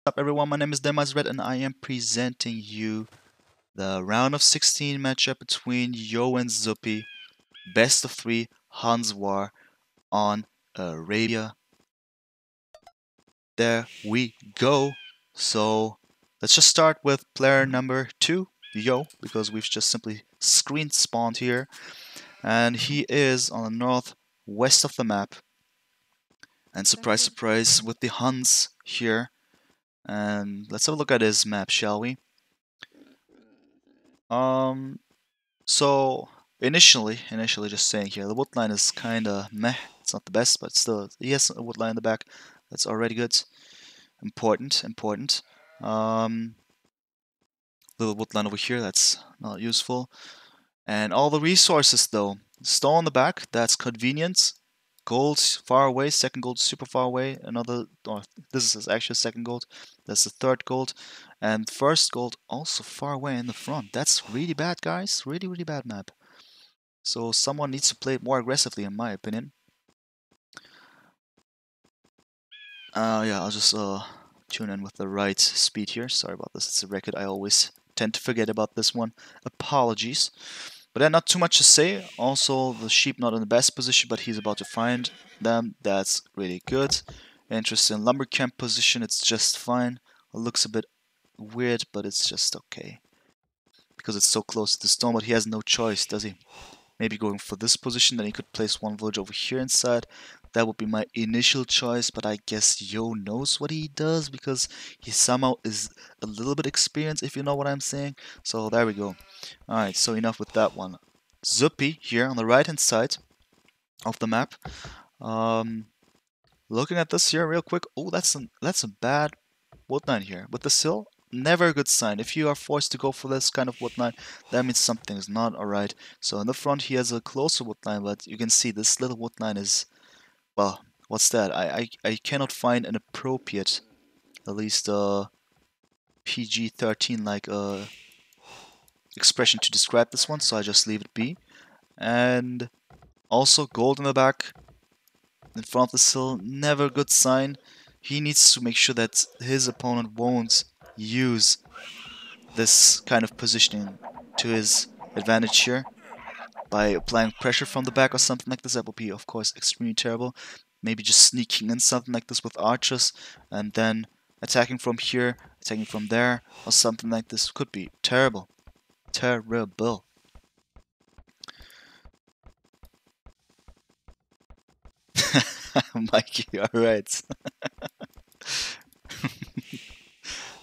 up everyone, my name is DemEyesRed and I am presenting you the round of 16 matchup between Yo and Zuppi, best of 3 Huns War on Arabia. There we go. So let's just start with player number 2, Yo, because we've just simply screen spawned here. And he is on the northwest of the map. And surprise, surprise, with the Huns here. And let's have a look at his map, shall we? So initially just saying here, the wood line is kinda meh. It's not the best, but still, he has a wood line in the back. That's already good. Important. Little wood line over here, that's not useful. And all the resources though. Stone in the back, that's convenient. Gold far away, second gold super far away. Another, or this is actually second gold. That's the third gold. And first gold also far away in the front. That's really bad, guys. Really bad map. So someone needs to play it more aggressively, in my opinion. Yeah, I'll just tune in with the right speed here. Sorry about this. It's a record. I always tend to forget about this one. Apologies. But then not too much to say. Also, the sheep not in the best position, but he's about to find them. That's really good. Interesting lumber camp position. It's just fine. It looks a bit weird, but it's just okay. Because it's so close to the stone, but he has no choice, does he? Maybe going for this position, then he could place one village over here inside. That would be my initial choice, but I guess Yo knows what he does because he somehow is a little bit experienced, if you know what I'm saying. So there we go. Alright, so enough with that one. Zuppi here on the right hand side of the map. Looking at this here real quick. Oh, that's a bad wood line here. With the sill, never a good sign. If you are forced to go for this kind of wood line, that means something is not alright. So in the front he has a closer wood line, but you can see this little wood line is, well, what's that? I cannot find an appropriate, at least PG-13 like expression to describe this one, so I just leave it be. And also gold in the back, in front of the sill, never a good sign. He needs to make sure that his opponent won't use this kind of positioning to his advantage here by applying pressure from the back or something like this. That would be, of course, extremely terrible. Maybe just sneaking in something like this with archers and then attacking from here, attacking from there, or something like this could be terrible. Terrible. Mikey, alright.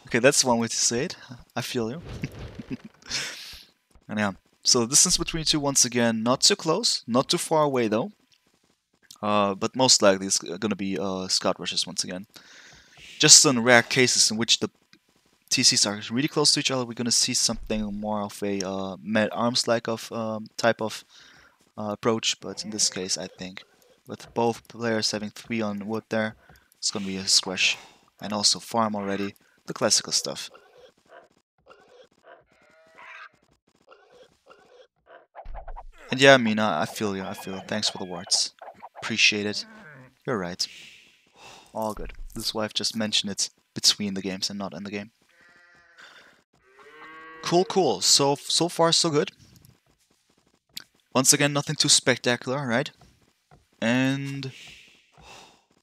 Okay, that's one way to say it. I feel you. And yeah, so the distance between you two, once again, not too close, not too far away though. But most likely it's gonna be scout rushes once again. Just in rare cases in which the TCs are really close to each other, we're gonna see something more of a man-at-arms like of type of approach. But in this case, I think with both players having 3 on wood there, it's gonna be a squash. And also farm already, the classical stuff. And yeah, Mina, I feel you, Thanks for the words. Appreciate it. You're right. All good. This is why I've just mentioned it between the games and not in the game. Cool. So far, so good. Once again, nothing too spectacular, right? And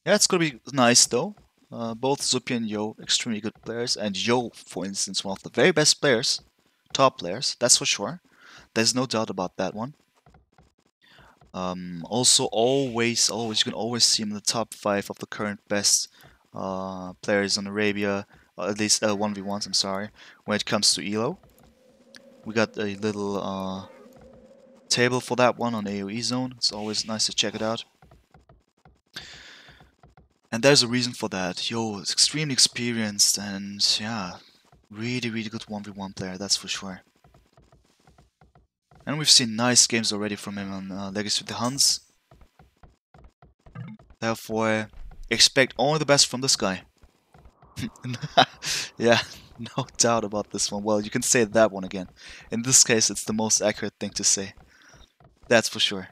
yeah, it's gonna be nice though. Both Zuppi and Yo, extremely good players. And Yo, for instance, one of the very best players. Top players, that's for sure. There's no doubt about that one. Also, you can always see him in the top 5 of the current best players in Arabia, or at least 1v1s, I'm sorry, when it comes to ELO. We got a little table for that one on AoE Zone. It's always nice to check it out. And there's a reason for that. Yo is extremely experienced and yeah, really good 1v1 player, that's for sure. And we've seen nice games already from him on Legacy of the Huns. Therefore, expect only the best from this guy. Yeah, no doubt about this one. Well, you can say that one again. In this case, it's the most accurate thing to say. That's for sure.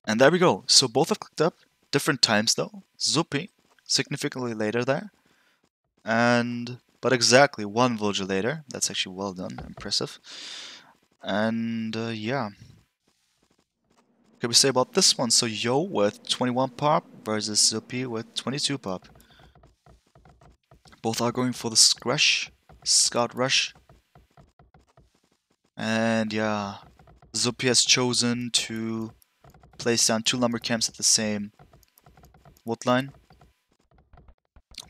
And there we go. So both have clicked up. Different times though. Zuppi significantly later there. But exactly one villager later. That's actually well done, impressive. And yeah. What can we say about this one? So Yo with 21 pop versus Zuppi with 22 pop. Both are going for the Scout Rush. And yeah, Zuppi has chosen to place down 2 lumber camps at the same wood line,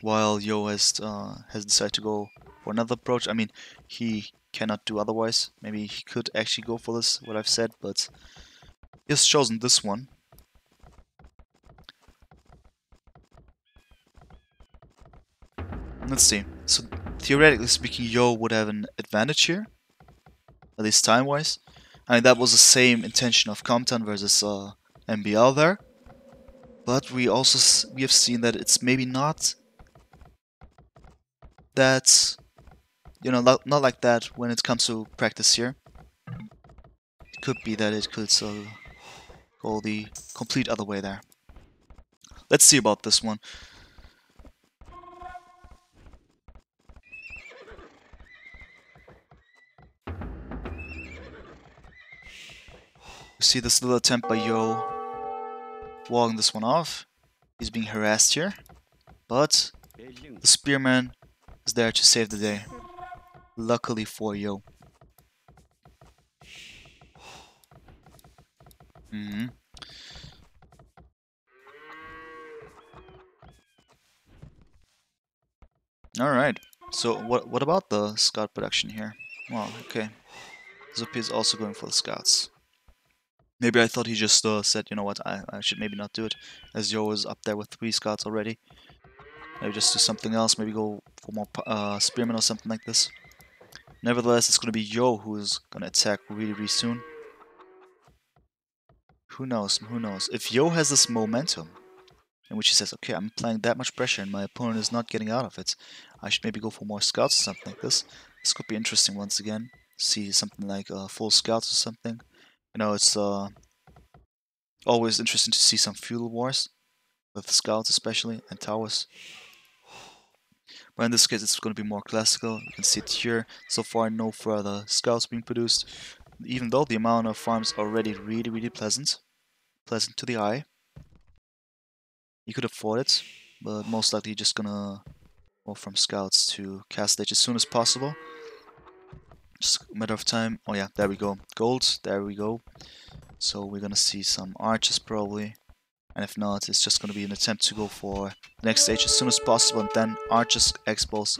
while Yo has decided to go for another approach. I mean, he cannot do otherwise. Maybe he could actually go for this, what I've said, but he has chosen this one. Let's see. So theoretically speaking, Yo would have an advantage here, at least time-wise. I mean, that was the same intention of Compton versus MBL there. But we have seen that it's maybe not that, you know, not like that when it comes to practice here. It could be that it could go the complete other way there. Let's see about this one. We see this little attempt by Yo walling this one off. He's being harassed here, but the spearman is there to save the day. Luckily for Yo. Alright, so what about the scout production here? Well, okay. Zuppi is also going for the scouts. Maybe I thought he just said, you know what, I should maybe not do it, as Yo is up there with 3 scouts already. Maybe just do something else, maybe go for more spearmen or something like this. Nevertheless, it's going to be Yo who is going to attack really, really soon. Who knows, who knows. If Yo has this momentum, in which he says, okay, I'm applying that much pressure and my opponent is not getting out of it, I should maybe go for more scouts or something like this. This could be interesting once again. See something like full scouts or something. You know, it's always interesting to see some feudal wars, with scouts especially, and towers. But in this case, it's going to be more classical. You can see it here. So far, no further scouts being produced, even though the amount of farms are already really, really pleasant to the eye. You could afford it, but most likely you're just gonna go from scouts to castle age as soon as possible. Just a matter of time. Oh yeah, there we go. Gold, there we go. So we're gonna see some archers probably. And if not, it's just gonna be an attempt to go for the next stage as soon as possible, and then archers, expos,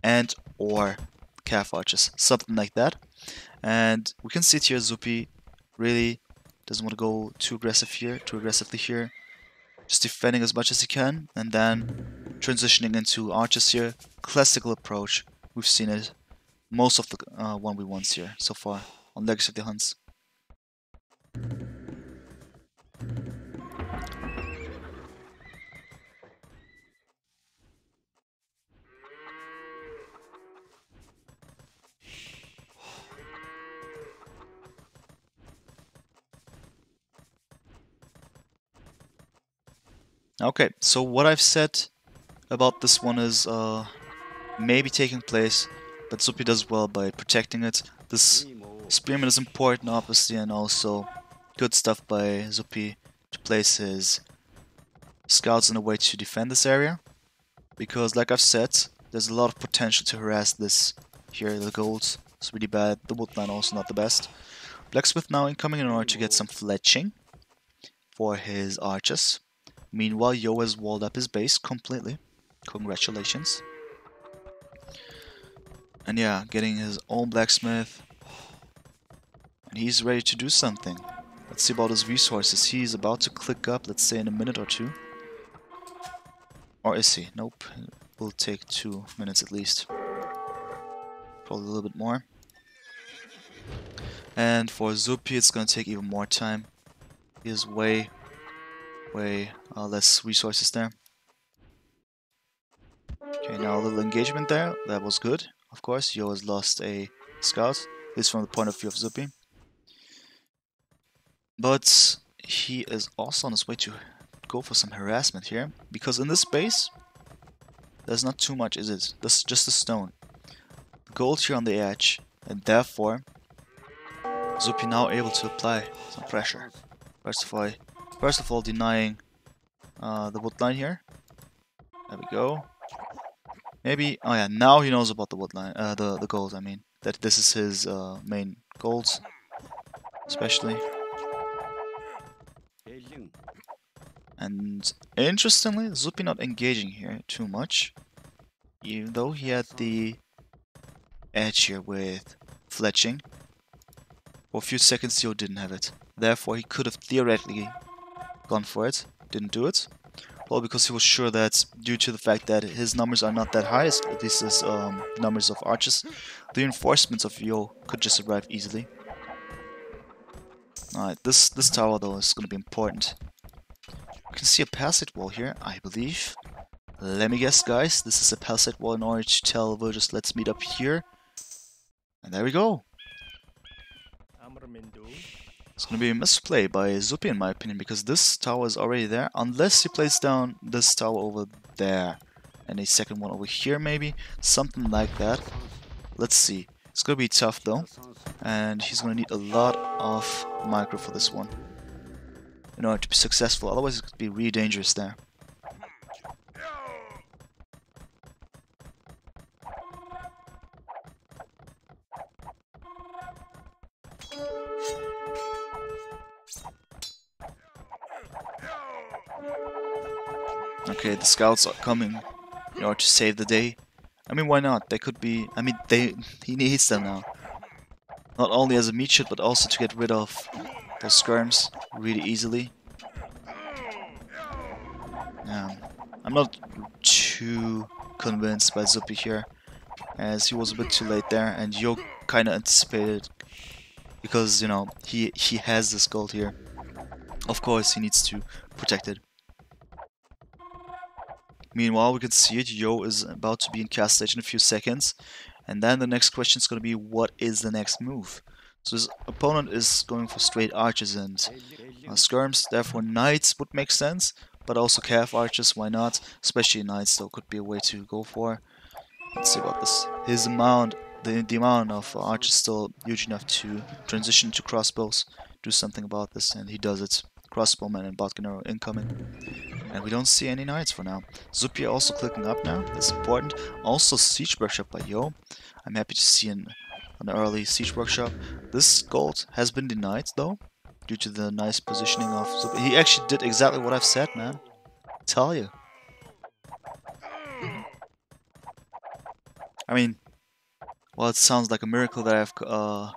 and or calf archers. Something like that. And we can see it here, Zuppi really doesn't want to go too aggressively here. Just defending as much as he can, and then transitioning into archers here. Classical approach. We've seen it most of the 1v1s here so far on Legacy of the Huns. Okay, so what I've said about this one is maybe taking place, but Zuppi does well by protecting it. This spearman is important, obviously, and also good stuff by Zuppi to place his scouts in a way to defend this area. Because, like I've said, there's a lot of potential to harass this here. The gold is really bad, the woodline also not the best. Blacksmith now incoming in order to get some fletching for his archers. Meanwhile, Yo has walled up his base completely. Congratulations. And yeah, getting his own blacksmith. And he's ready to do something. Let's see about his resources. He's about to click up, let's say in a minute or two. Or is he? Nope. It will take 2 minutes at least. Probably a little bit more. And for Zuppi, it's gonna take even more time. He has way less resources there. Okay, now a little engagement there. That was good. Of course, Yo has lost a scout. At least from the point of view of Zuppi. But he is also on his way to go for some harassment here, because in this base, there's not too much, is it? This is just a stone. Gold here on the edge, and therefore, Zuppi now able to apply some pressure. First of all, denying the wood line here. There we go. Maybe, oh yeah, now he knows about the wood line, the gold, I mean. That this is his main goals, especially. And interestingly, Zuppi not engaging here too much, even though he had the edge here with fletching. For a few seconds, Yo didn't have it. Therefore, he could have theoretically gone for it. Didn't do it. Well, because he was sure that due to the fact that his numbers are not that high, at least his numbers of archers, the reinforcements of Yo could just arrive easily. Alright, this tower though is going to be important. You can see a palisade wall here, I believe. Let me guess, guys, this is a palisade wall in order to tell villagers let's meet up here. And there we go. It's going to be a misplay by Zuppi in my opinion, because this tower is already there, unless he plays down this tower over there. And a second one over here maybe, something like that. Let's see. It's going to be tough though, and he's going to need a lot of micro for this one in order to be successful, otherwise it could be really dangerous there. Okay, the scouts are coming in order to save the day. I mean, why not? They could be... I mean, he needs them now. Not only as a meat shield, but also to get rid of those skirms really easily. I'm not too convinced by Zuppi here, as he was a bit too late there, and Yo kind of anticipated, because, you know, he has this gold here. Of course, he needs to protect it. Meanwhile, we can see it. Yo is about to be in cast stage in a few seconds. And then the next question is going to be, what is the next move? So his opponent is going for straight archers and skirms. Therefore, knights would make sense. But also calf archers, why not? Especially knights, though, could be a way to go for. Let's see about this. His amount, the amount of archers is still huge enough to transition to crossbows. Do something about this, and he does it. Crossbowman and botgun incoming. And we don't see any knights for now. Zuppi also clicking up now, that's important. Also siege workshop by Yo. I'm happy to see an early siege workshop. This gold has been denied though, due to the nice positioning of Zuppi. He actually did exactly what I've said, man. I tell you. I mean, well, it sounds like a miracle that I've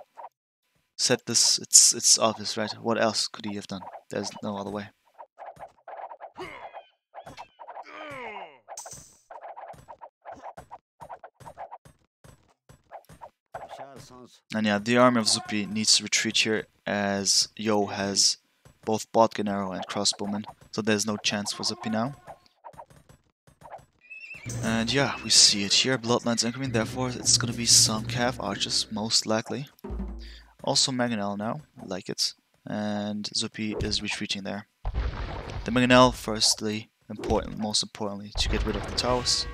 said this. It's obvious, right? What else could he have done? There's no other way. And yeah, the army of Zuppi needs to retreat here, as Yo has both botgun arrow and crossbowman, so there's no chance for Zuppi now. And yeah, we see it here, bloodlines incoming, therefore it's gonna be some calf archers, most likely. Also Mangonel now, like it, and Zuppi is retreating there. The Mangonel, firstly, most importantly, to get rid of the towers.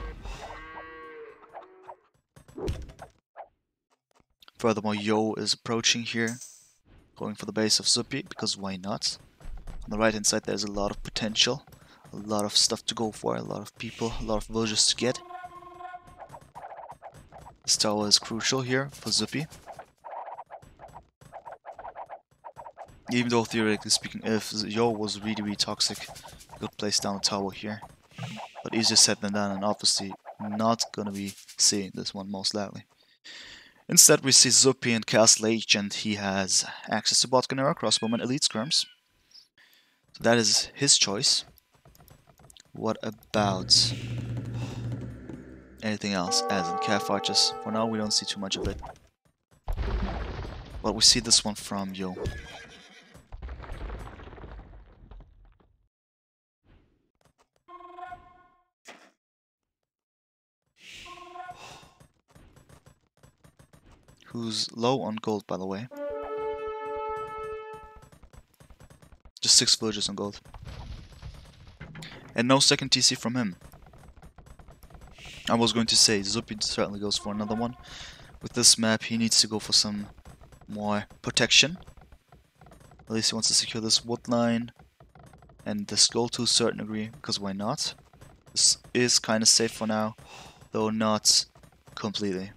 Furthermore, Yo is approaching here, going for the base of Zuppi, because why not? On the right hand side there's a lot of potential, a lot of stuff to go for, a lot of people, a lot of villagers to get. This tower is crucial here for Zuppi. Even though theoretically speaking, if Yo was really toxic, he could place down a tower here. But easier said than done, and obviously not gonna be seeing this one most likely. Instead, we see Zuppi in Castle Age, and he has access to botgun arrow, crossbowman, elite skirms. So that is his choice. What about anything else, as in calf archers? For now, we don't see too much of it. But we see this one from Yo. Who's low on gold, by the way. Just 6 villagers on gold. And no second TC from him. I was going to say, Zuppi certainly goes for another one. With this map, he needs to go for some more protection. At least he wants to secure this wood line and the skull to a certain degree, because why not? This is kind of safe for now, though not completely.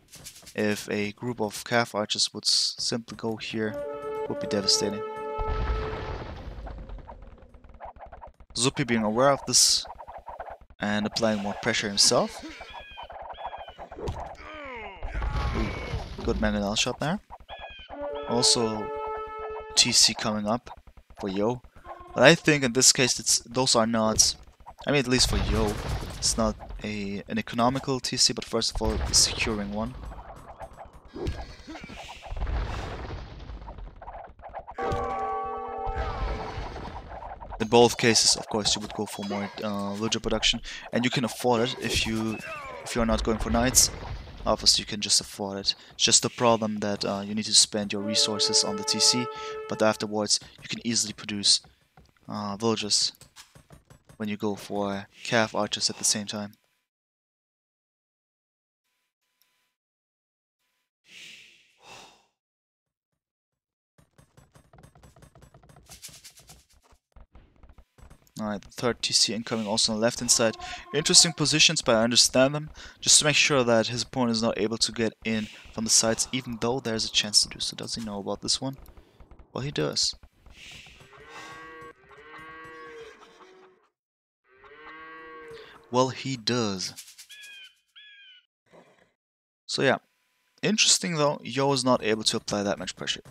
If a group of calf archers would simply go here, it would be devastating. Zuppi being aware of this and applying more pressure himself. Ooh, good mangonel shot there. Also, TC coming up for Yo. But I think in this case, those are not, I mean at least for Yo, it's not an economical TC, but first of all, a securing one. In both cases, of course, you would go for more villager production, and you can afford it if you're not going for knights. Obviously, you can just afford it. It's just the problem that you need to spend your resources on the TC, but afterwards you can easily produce villagers when you go for calf archers at the same time. Alright, the third TC incoming also on the left hand side. Interesting positions, but I understand them. Just to make sure that his opponent is not able to get in from the sides, even though there's a chance to do so. Does he know about this one? Well, he does. Well, he does. So yeah, interesting though, Yo is not able to apply that much pressure.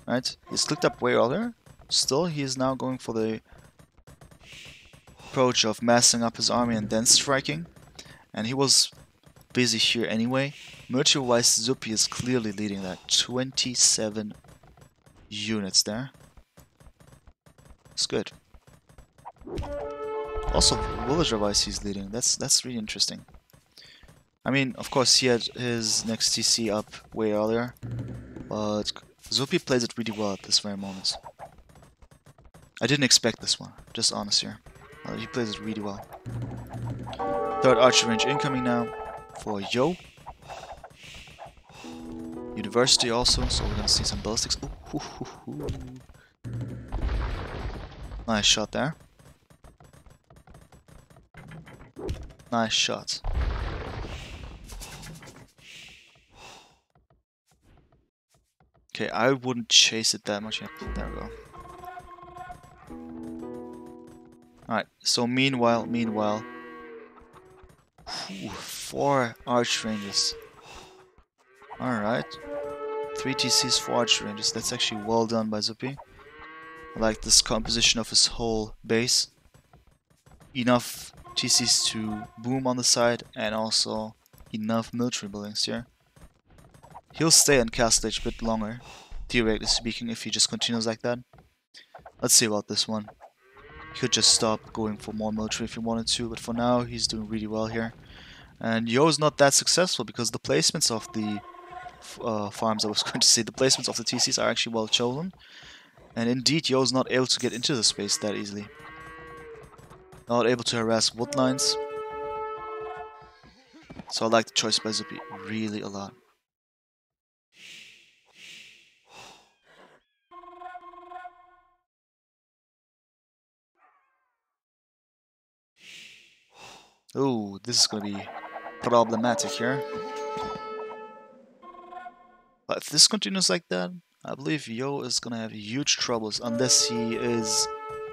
Right? He's clicked up way earlier. Still, he is now going for the approach of massing up his army and then striking, and he was busy here anyway. Military-wise, Zuppi is clearly leading that. 27 units there. It's good. Also, villager-wise, he's leading. That's really interesting. I mean, of course, he had his next TC up way earlier, but Zuppi plays it really well at this very moment. I didn't expect this one, just honest here. He plays it really well. Third archer range incoming now for Yo. University also, so we're gonna see some ballistics. Ooh. Nice shot there. Nice shot. Okay, I wouldn't chase it that much. Yep, there we go. Alright, so meanwhile, 4 arch ranges. Alright. 3 TCs, 4 arch ranges. That's actually well done by Zuppi. I like this composition of his whole base. Enough TCs to boom on the side, and also enough military buildings here. He'll stay on castle stage a bit longer, theoretically speaking, if he just continues like that. Let's see about this one. He could just stop going for more military if he wanted to, but for now he's doing really well here. And Yo is not that successful because the placements of the farms, I was going to say, the placements of the TCs are actually well chosen. And indeed, Yo is not able to get into the space that easily. Not able to harass wood lines. So I like the choice by Zuppi really a lot. Oh, this is gonna be problematic here. But if this continues like that, I believe Yo is gonna have huge troubles unless he is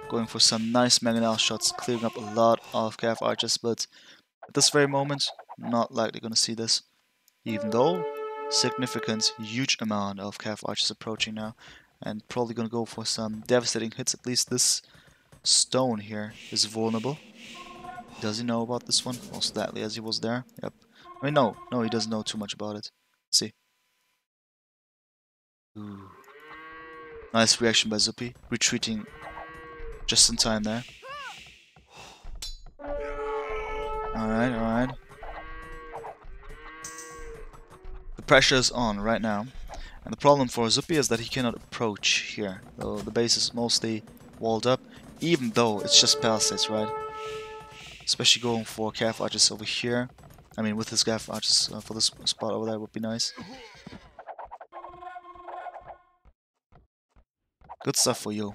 going for some nice mangonel shots, clearing up a lot of calf archers. But at this very moment, not likely gonna see this. Even though, significant, huge amount of calf archers approaching now, and probably gonna go for some devastating hits. At least this stone here is vulnerable. Does he know about this one? Most likely, as he was there. Yep. I mean, no, he doesn't know too much about it. Let's see. Ooh. Nice reaction by Zuppi, retreating just in time there. Alright. The pressure is on right now. And the problem for Zuppi is that he cannot approach here. Though the base is mostly walled up, even though it's just palisades, right? especially going for calf arches over here. I mean, with his calf arches for this spot over there would be nice. Good stuff for you.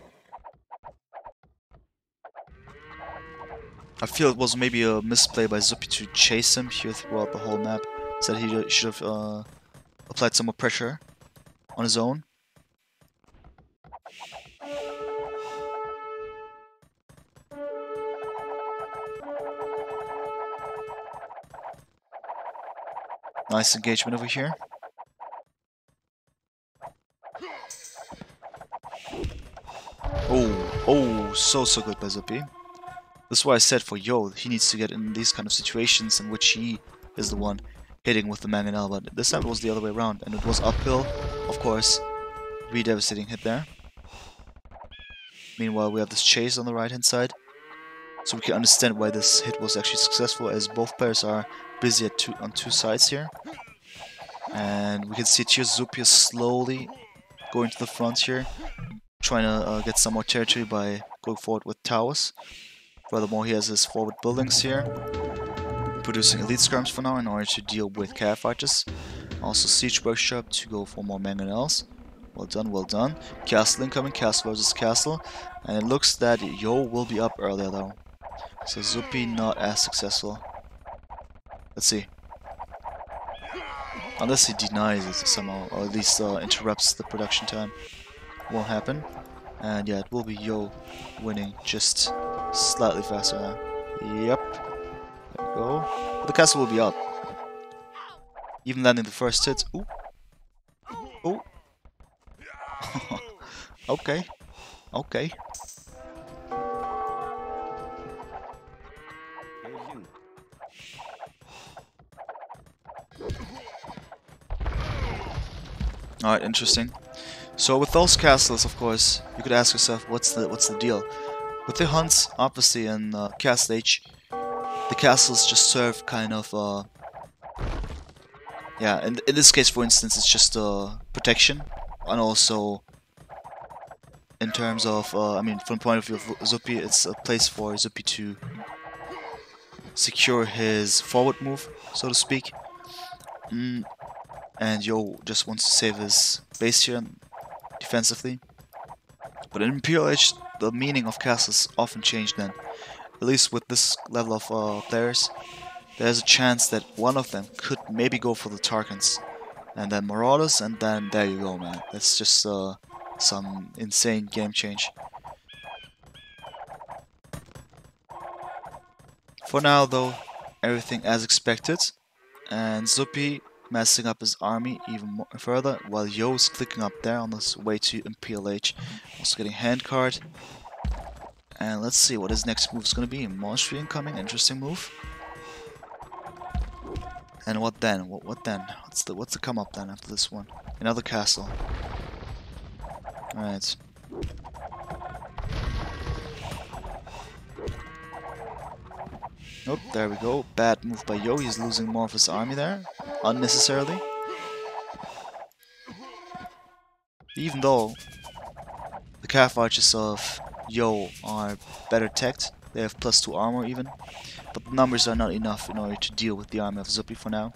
I feel it was maybe a misplay by Zuppi to chase him here throughout the whole map. Said he should have applied some more pressure on his own. Nice engagement over here. Oh, so good by Zuppi. This is why I said for Yo, he needs to get in these kind of situations in which he is the one hitting with the mangonel, but this time it was the other way around, and it was uphill, of course. Really devastating hit there. Meanwhile, we have this chase on the right hand side, so we can understand why this hit was actually successful, as both players are busy on two sides here. And we can see here Zuppi is slowly going to the front here, trying to get some more territory by going forward with towers. Furthermore, he has his forward buildings here, producing elite skirms for now in order to deal with calf arches. Also siege workshop to go for more mangonels. Well done, well done. Castle incoming, castle versus castle. And it looks that Yo will be up earlier though. So Zuppi not as successful. Let's see. Unless he denies it somehow, or at least interrupts the production time. Won't happen. And yeah, it will be Yo winning just slightly faster now. Yep. There we go. But the castle will be up. Even landing the first hit. Ooh. Ooh. Okay. Okay. Alright, interesting. So with those castles, of course, you could ask yourself, what's the deal? With the Huns, obviously, in Castle Age, the castles just serve kind of, yeah, in this case, for instance, it's just protection, and also in terms of, I mean, from the point of view of Zuppi, it's a place for Zuppi to secure his forward move, so to speak. And Yo just wants to save his base here defensively. But in Imperial Age, the meaning of castles often changed then. At least with this level of players, there's a chance that one of them could maybe go for the Tarkans. And then Marauders, and then there you go, man. That's just some insane game change. For now, though, everything as expected. And Zuppi messing up his army even more further, while Yo's clicking up there on his way to Imperial Age. Also getting handcard. And let's see what his next move is going to be. Monastery incoming, interesting move. And what then? What then? What's the come up then after this one? Another castle. Alright. Oh, there we go. Bad move by Yo. He's losing more of his army there. Unnecessarily. Even though the calf archers of Yo are better teched. They have +2 armor even. But the numbers are not enough in order to deal with the army of Zuppi for now.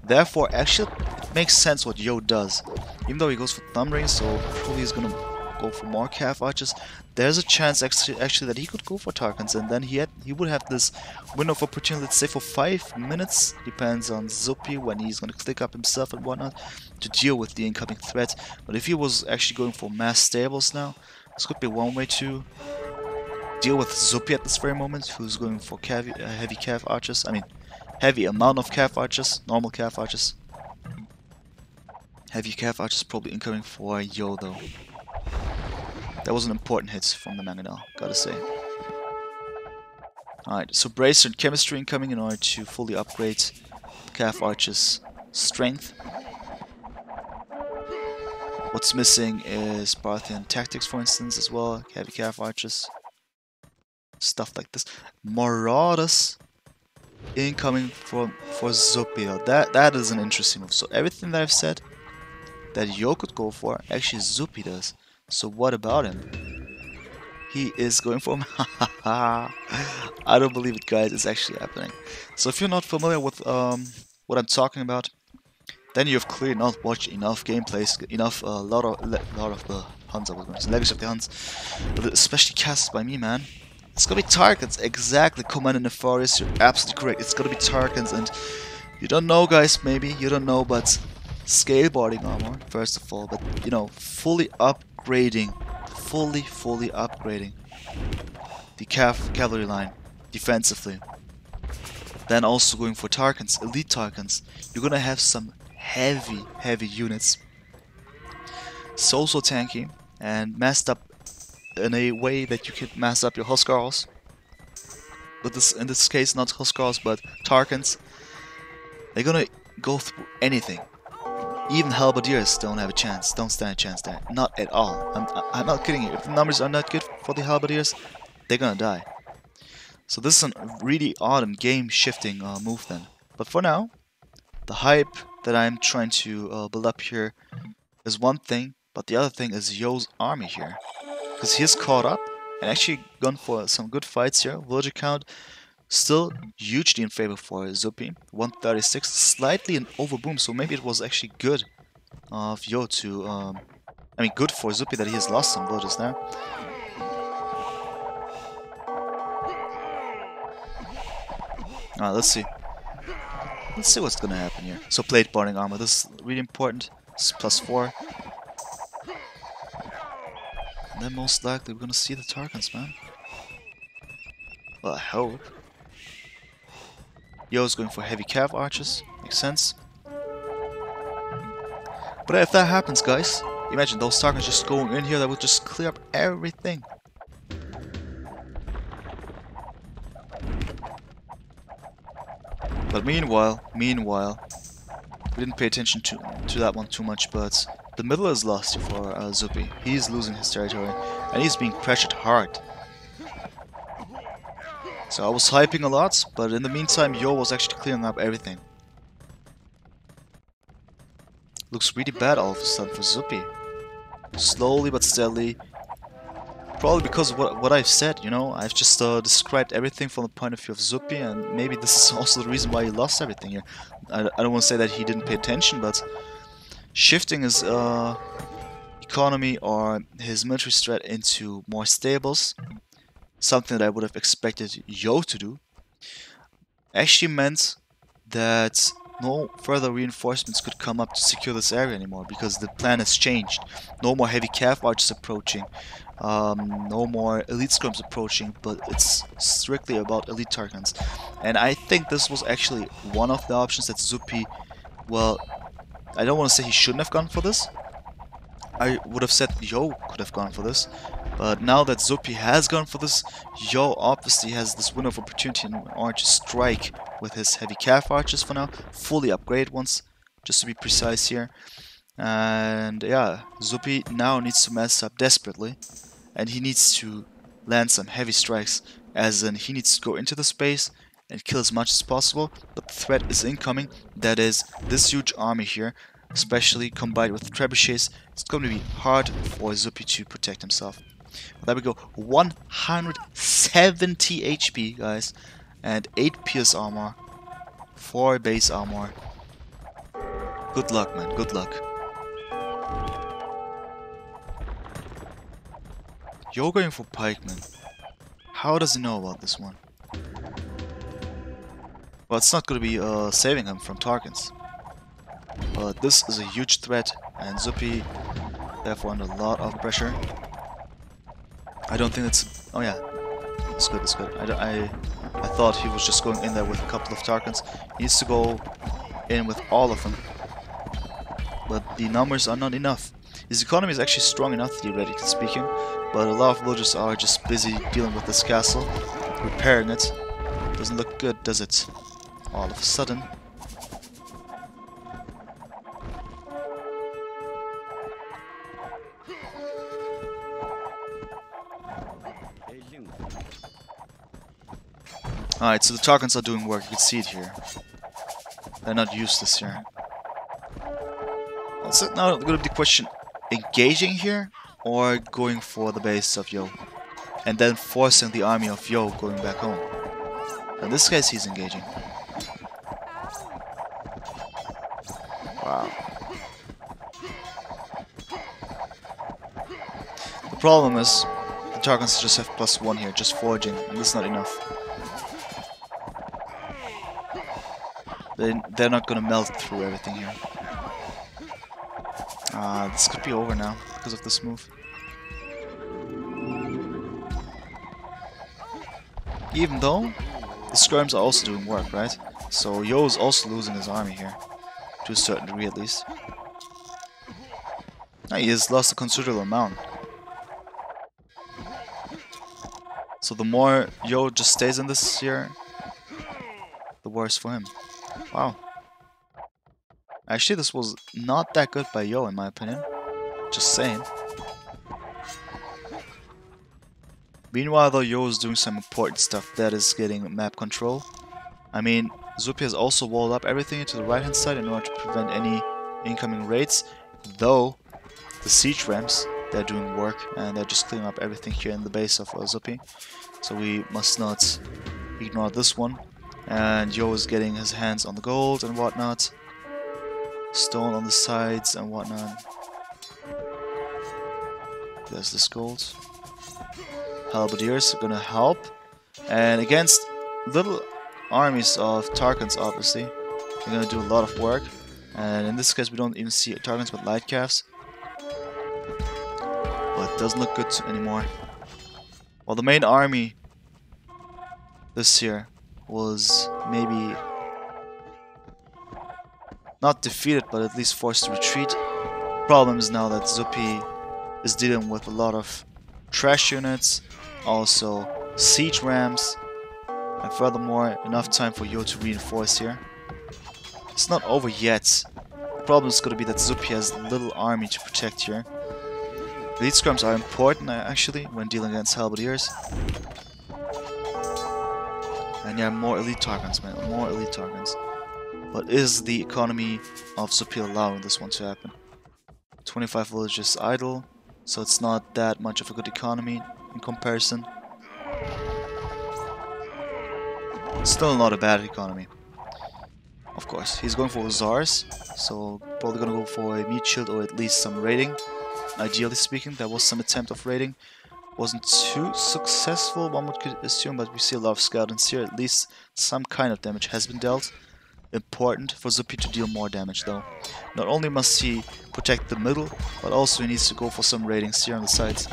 Therefore, actually, it makes sense what Yo does. Even though he goes for thumb rings, so probably he's gonna go for more calf archers. There's a chance actually that he could go for Tarkans, and then he would have this window of opportunity, let's say for 5 minutes, depends on Zuppi when he's gonna click up himself and whatnot, to deal with the incoming threat. But if he was actually going for mass stables now, this could be one way to deal with Zuppi at this very moment, who's going for heavy calf archers. I mean, heavy amount of calf archers, normal calf archers. Heavy calf archers probably incoming for Yo though. That was an important hit from the mangonel, gotta say. Alright, so Bracer and Chemistry incoming in order to fully upgrade calf archers' strength. What's missing is Parthian Tactics, for instance, as well. Heavy calf archers. Stuff like this. Marauders incoming for Zuppi. That is an interesting move. So everything that I've said that Yo could go for, actually Zuppi does. So what about him? He is going for him. I don't believe it, guys. It's actually happening. So if you're not familiar with what I'm talking about, then you've clearly not watched enough gameplays, enough lot of the Huns. I was going to say Legacy of the Huns, but especially cast by me, man. It's gonna be Tarkans, exactly. Commander Nefarious, you're absolutely correct. It's gonna be Tarkans, and you don't know, guys. Maybe you don't know, but skateboarding armor, first of all, but you know, fully upgrading the cavalry line defensively. Then also going for Tarkans, elite Tarkans. You're gonna have some heavy units. So tanky and messed up in a way that you can mess up your Huskars. But this, in this case, not Huskars, but Tarkans. They're gonna go through anything. Even Halberdiers don't have a chance, don't stand a chance there. Not at all. I'm not kidding you. If the numbers are not good for the Halberdiers, they're gonna die. So this is a really odd and game-shifting move then. But for now, the hype that I'm trying to build up here is one thing, but the other thing is Yo's army here. Because he's caught up and actually gone for some good fights here. Villager count still hugely in favor for Zuppi. 136, slightly an overboom, so maybe it was actually good of Yo to... I mean, good for Zuppi that he has lost some villagers there. Alright, let's see. Let's see what's gonna happen here. So plate boarding armor, this is really important. This is +4. And then most likely we're gonna see the Tarkans, man. Well, I hope. Yo's going for heavy cav archers, makes sense. But if that happens, guys, imagine those Tarkans just going in here, that would just clear up everything. But meanwhile, we didn't pay attention to that one too much, but the middle is lost for Zuppi. He's losing his territory, and he's being pressured hard. So I was hyping a lot, but in the meantime, Yo was actually clearing up everything. Looks really bad all of a sudden for Zuppi. Slowly but steadily. Probably because of what I've said, you know. I've just described everything from the point of view of Zuppi, and maybe this is also the reason why he lost everything here. I don't want to say that he didn't pay attention, but shifting his economy or his military strat into more stables, something that I would have expected Yo to do, actually meant that no further reinforcements could come up to secure this area anymore, because the plan has changed. No more heavy cav archers approaching, no more elite scrums approaching, but it's strictly about elite Tarkans. And I think this was actually one of the options that Zuppi, well, I don't want to say he shouldn't have gone for this. I would have said Yo could have gone for this. But now that Zuppi has gone for this, Yo obviously has this window of opportunity in order to strike with his heavy cav archers for now. Fully upgrade ones, just to be precise here. And yeah, Zuppi now needs to mess up desperately. And he needs to land some heavy strikes. As in, he needs to go into the space and kill as much as possible. But the threat is incoming. That is this huge army here. Especially combined with trebuchets. It's going to be hard for Zuppi to protect himself. There we go, 170 HP, guys, and 8 pierce armor, 4 base armor. Good luck, man, good luck. You're going for pikemen. How does he know about this one? Well, it's not going to be saving him from Tarkans. But this is a huge threat, and Zuppi therefore under a lot of pressure. I don't think it's... oh yeah, it's good, it's good. I thought he was just going in there with a couple of Tarkans. He needs to go in with all of them. But the numbers are not enough. His economy is actually strong enough, theoretically speaking, but a lot of villagers are just busy dealing with this castle, repairing it. Doesn't look good, does it? All of a sudden. Alright, so the Tarkans are doing work, you can see it here. They're not useless here. So now going to be the question, engaging here or going for the base of Yo? and then forcing the army of Yo going back home. In this case, he's engaging. Wow. The problem is, the Tarkans just have +1 here, just foraging, and this is not enough. They're not gonna melt through everything here. This could be over now, because of this move. Even though, the skirms are also doing work, right? So Yo is also losing his army here, to a certain degree at least. He has lost a considerable amount. So the more Yo just stays in this here, the worse for him. Wow. Actually, this was not that good by Yo, in my opinion. Just saying. Meanwhile, though, Yo is doing some important stuff. That is getting map control. I mean, Zuppi has also walled up everything to the right-hand side in order to prevent any incoming raids. Though, the siege ramps, they're doing work, and they're just cleaning up everything here in the base of Zuppi. So we must not ignore this one. And Yo is getting his hands on the gold and whatnot. Stone on the sides and whatnot. There's this gold. Halberdiers are gonna help. And against little armies of Tarkans, obviously, they're gonna do a lot of work. And in this case, we don't even see Tarkans but light calves. But it doesn't look good anymore. Well, the main army this year was maybe not defeated, but at least forced to retreat. Problem is now that Zuppi is dealing with a lot of trash units, also siege rams, and furthermore, enough time for Yo to reinforce here. It's not over yet. The problem is going to be that Zuppi has a little army to protect here. Elite scrums are important, actually, when dealing against halberdiers. And yeah, more elite Tarkans, man, more elite Tarkans. But is the economy of Zuppi allowing this one to happen? 25 villages idle, so it's not that much of a good economy in comparison. Still not a bad economy. Of course, he's going for Hussars, so probably gonna go for a meat shield or at least some raiding. Ideally speaking, there was some attempt of raiding. Wasn't too successful, one would assume, but we see a lot of skeletons here. At least some kind of damage has been dealt. Important for Zuppi to deal more damage though. Not only must he protect the middle, but also he needs to go for some raidings here on the sides.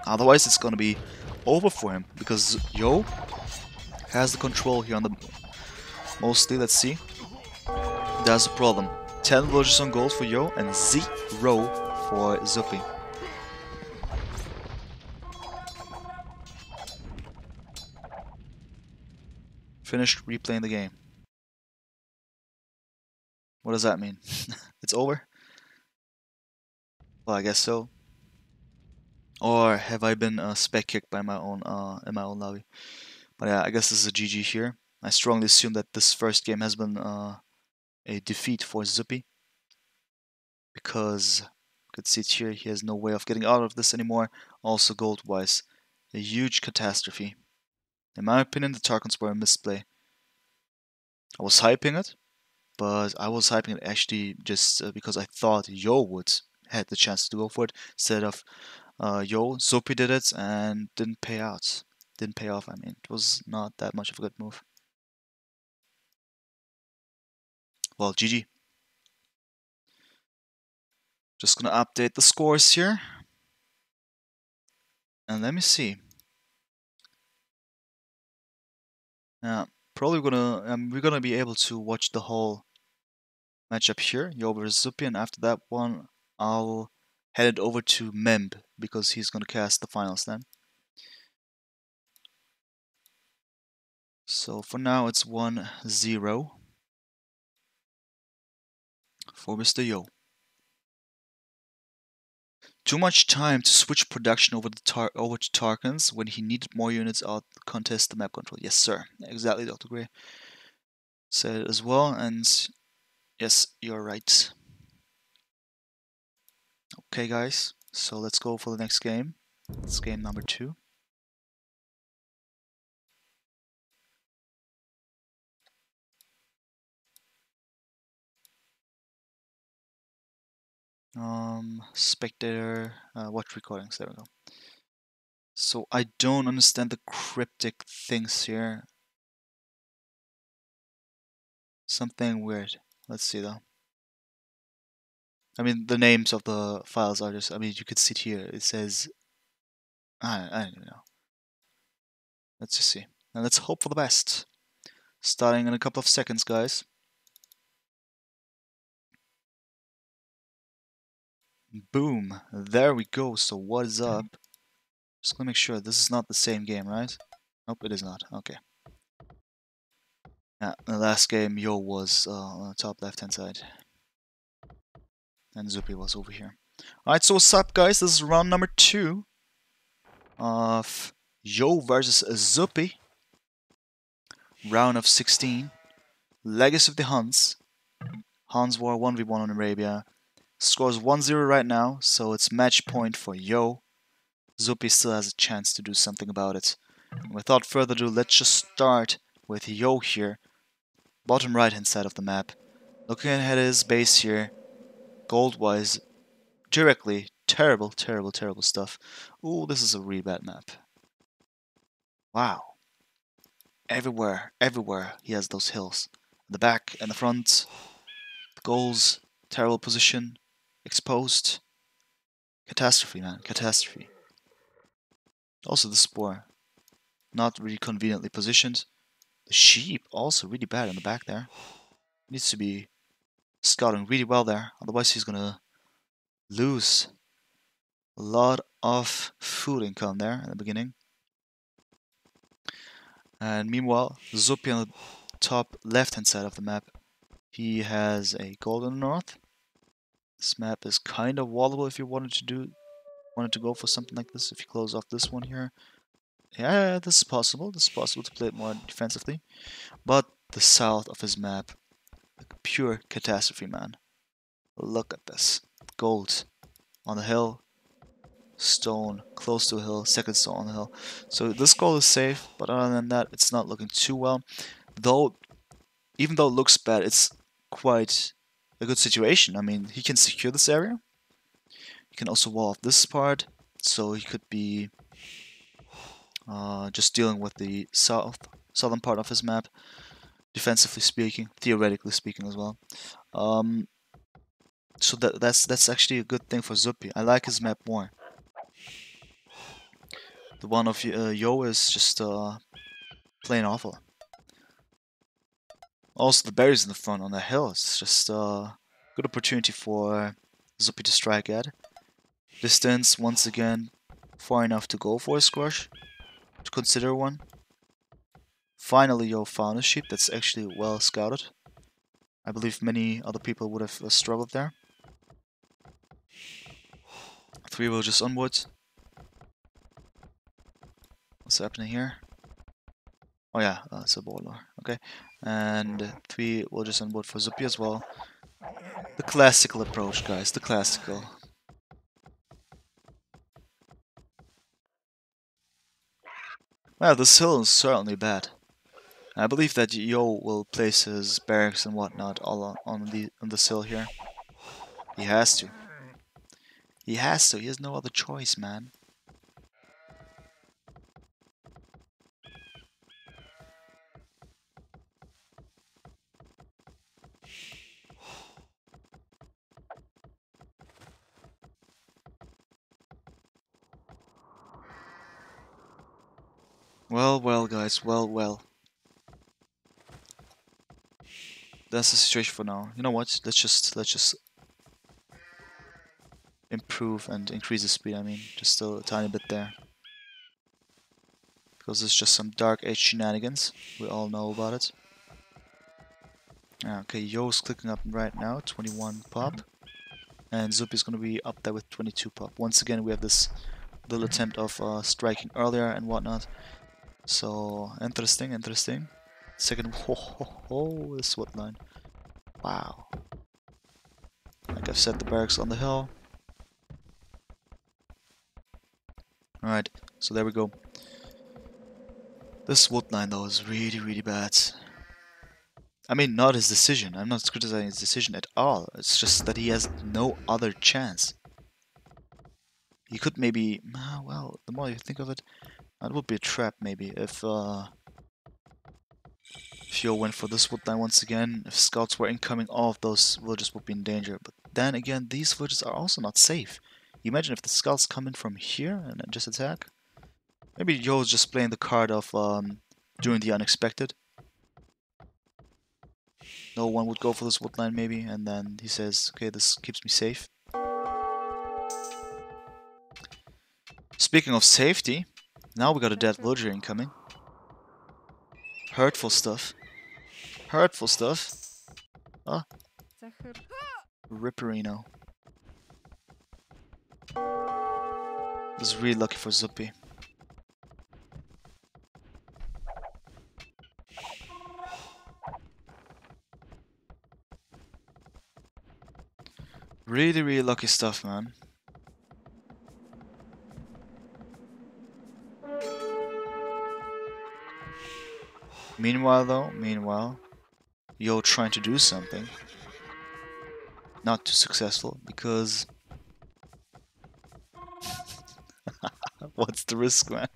Otherwise it's gonna be over for him, because Yo has the control here on the... Mostly, let's see. There's a problem. 10 villages on gold for Yo and 0 for Zuppi. Finished replaying the game. What does that mean? It's over? Well, I guess so. Or have I been spec kicked by my own in my own lobby? But yeah, I guess this is a GG here. I strongly assume that this first game has been a defeat for Zuppi, because you can see it here, he has no way of getting out of this anymore. Also gold-wise, a huge catastrophe. In my opinion, the Tarkans were a misplay. I was hyping it, but I was hyping it actually just because I thought Yo would had the chance to go for it instead of Yo. Zuppi did it and didn't pay out. Didn't pay off, I mean. It was not that much of a good move. Well, GG. Just gonna update the scores here. And let me see. Yeah, probably we're gonna be able to watch the whole matchup here, Yo versus Zuppi, and after that one, I'll head it over to Memb because he's gonna cast the finals then. So for now, it's 1-0 for Mr. Yo. Too much time to switch production over over to Tarkans when he needed more units out to contest the map control. Yes, sir. Exactly, Dr. Gray said it as well, and yes, you're right. Okay, guys, so let's go for the next game. It's game number 2. Spectator, watch recordings, there we go. So I don't understand the cryptic things here. Something weird. Let's see though. I mean, the names of the files are just, I mean, you could see it here. It says, I don't even know. Let's just see. Now let's hope for the best. Starting in a couple of seconds, guys. Boom. There we go. So what is up? Just gonna make sure this is not the same game, right? Nope, it is not. Okay. Yeah, the last game, Yo was on the top left-hand side. And Zuppi was over here. Alright, so what's up, guys? This is round number 2 of Yo versus Zuppi. Round of 16. Legacy of the Huns. Huns war 1v1 on Arabia. Scores 1-0 right now, so it's match point for Yo. Zuppi still has a chance to do something about it. And without further ado, let's just start with Yo here. Bottom right hand side of the map. Looking at his base here. Gold-wise, directly, terrible, terrible, terrible stuff. Ooh, this is a really bad map. Wow. Everywhere, everywhere he has those hills. In the back and the front. The goals, terrible position. Exposed. Catastrophe, man. Catastrophe. Also the spore. Not really conveniently positioned. The sheep, also really bad in the back there. Needs to be scouting really well there. Otherwise he's gonna lose a lot of food income there in the beginning. And meanwhile, Zuppi on the top left-hand side of the map, he has a gold in the north. This map is kind of wallable if you wanted to go for something like this. If you close off this one here, yeah, this is possible. This is possible to play it more defensively. But the south of his map, like pure catastrophe, man. Look at this. Gold on the hill, stone close to a hill, second stone on the hill. So this goal is safe, but other than that, it's not looking too well. Though, even though it looks bad, it's quite a good situation. I mean, he can secure this area. He can also wall off this part, so he could be just dealing with the southern part of his map, defensively speaking, theoretically speaking as well. So that's actually a good thing for Zuppi. I like his map more. The one of Yo is just plain awful. Also, the berries in the front on the hill is just a good opportunity for Zuppi to strike at. Distance, once again, far enough to go for a squash, to consider one. Finally, Yo found a sheep that's actually well scouted. I believe many other people would have struggled there. 3 will just onwards. What's happening here? Oh yeah, it's a baller. Okay, and 3 will just onboard for Zuppi as well. The classical approach, guys. The classical. Well, this hill is certainly bad. I believe that Yo will place his barracks and whatnot all on this hill here. He has to. He has to. He has no other choice, man. Well, well, guys. Well, well. That's the situation for now. You know what? Let's just improve and increase the speed. I mean, just a tiny bit there, because it's just some dark age shenanigans. We all know about it. Okay, Yo's clicking up right now, 21 pop, and Zuppi's gonna be up there with 22 pop. Once again, we have this little attempt of striking earlier and whatnot. So interesting, interesting. Second, the SWAT line. Wow. Like I've said, the barracks on the hill. Alright, so there we go. This wood line though is really, really bad. I mean, not his decision. I'm not criticizing his decision at all. It's just that he has no other chance. He could maybe... well, the more you think of it, that would be a trap maybe. If Yo went for this wood line once again, if scouts were incoming, all of those villages would be in danger. But then again, these villages are also not safe. You imagine if the scouts come in from here and then just attack? Maybe Yo's just playing the card of doing the unexpected. No one would go for this wood line maybe, and then he says, okay, this keeps me safe. Speaking of safety, now we got a dead villager incoming. Hurtful stuff. Hurtful stuff. Ah. Ripperino. This is really lucky for Zuppi. Really, really lucky stuff, man. Meanwhile, Yo trying to do something. Not too successful, because... What's the risk, man?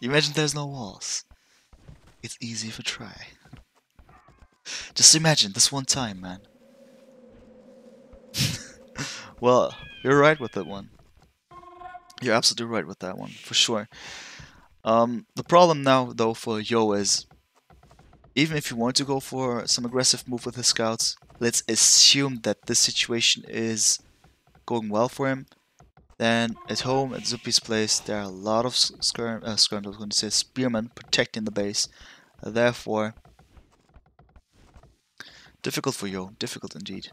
Imagine there's no walls. It's easy if you try. Just imagine this one time, man. Well, you're right with that one. You're absolutely right with that one, for sure. The problem now, though, for Yo is, even if you want to go for some aggressive move with his scouts, let's assume that this situation is going well for him. Then at home, at Zuppi's place, there are a lot of I was going to say spearmen protecting the base. Therefore, difficult for Yo, difficult indeed.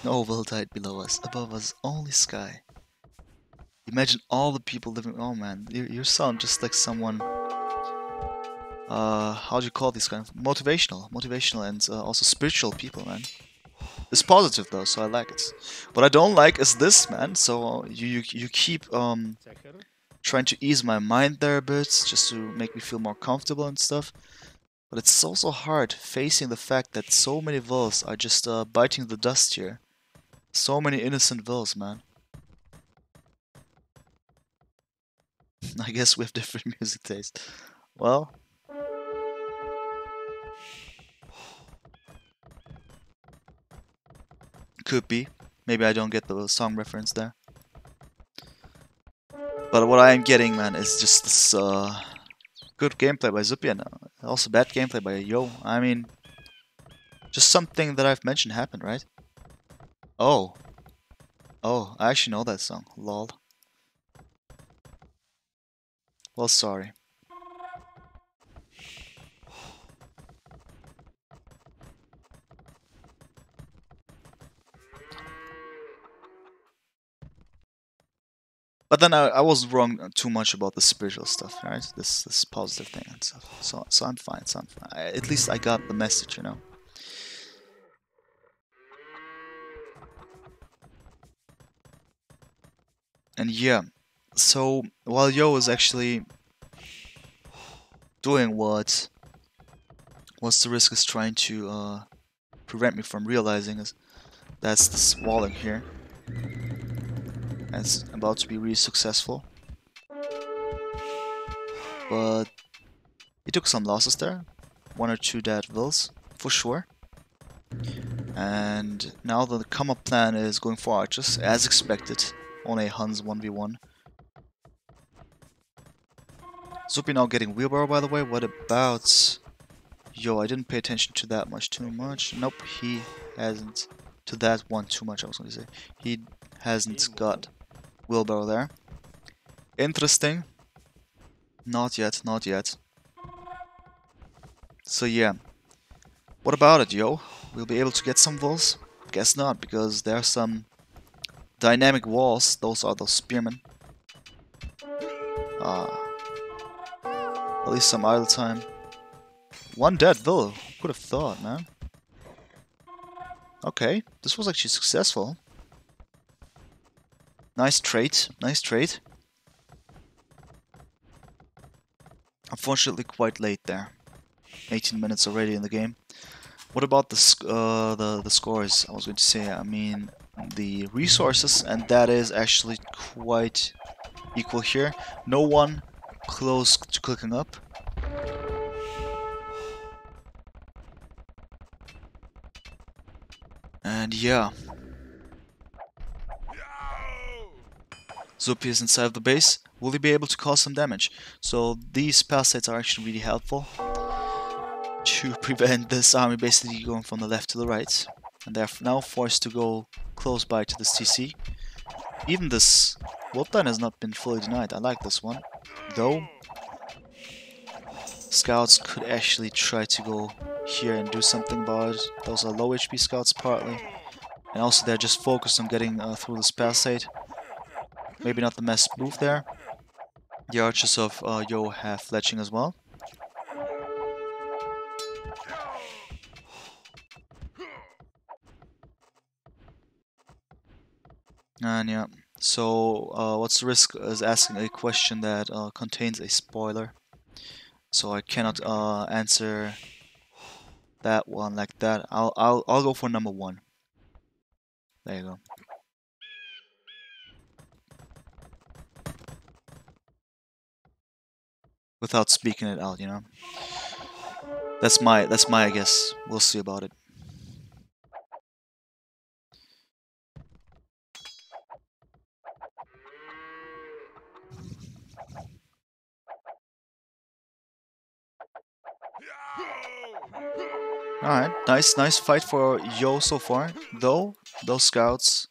No will died below us, above us only sky. Imagine all the people living. Oh man, you sound just like someone. How do you call these kind of motivational, and also spiritual people, man. It's positive though, so I like it. What I don't like is this, man. So you keep trying to ease my mind there a bit, just to make me feel more comfortable and stuff. But it's also hard facing the fact that so many vills are just biting the dust here. So many innocent vills, man. I guess we have different music taste. Well, could be. Maybe I don't get the song reference there. But what I am getting, man, is just this good gameplay by Zuppi and also bad gameplay by Yo. I mean, just something that I've mentioned happened, right? Oh, I actually know that song. Lol. Well, sorry. But then I was wrong too much about the spiritual stuff, right? This positive thing and stuff. So I'm fine. At least I got the message, you know. And yeah, so while Yo is actually doing what the risk is trying to prevent me from realizing is that's this walling here. And it's about to be really successful. But he took some losses there. 1 or 2 dead vills, for sure. And now the come-up plan is going for archers, as expected, on a Huns 1v1. Zuppi now getting wheelbarrow, by the way. What about... Yo, I didn't pay attention to that too much. Nope, he hasn't... To that one too much, I was going to say. He hasn't got wheelbarrow there. Interesting. Not yet. So yeah. What about it, Yo? We'll be able to get some walls? Guess not, because there are some dynamic walls. Those are those spearmen. At least some idle time. 1 dead vill. Who could have thought, man? Okay, this was actually successful. Nice trade, nice trade. Unfortunately, quite late there. 18 minutes already in the game. What about the scores? I was going to say, I mean, the resources, and that is actually quite equal here. No one close to clicking up. And yeah, Zuppi is inside of the base. Will he be able to cause some damage? So these palisades are actually really helpful to prevent this army basically going from the left to the right. And they're now forced to go close by to this TC. Even this Wolfline has not been fully denied. I like this one. Though, scouts could actually try to go here and do something about it. Those are low HP scouts partly. And also they're just focused on getting through this palisade. Maybe not the best move there. The archers of Yo have fletching as well. And yeah, so what's the risk is asking a question that contains a spoiler. So I cannot answer that one like that. I'll go for number 1. There you go. Without speaking it out, you know. That's my guess. We'll see about it. Alright, nice fight for Yo so far. Though, those scouts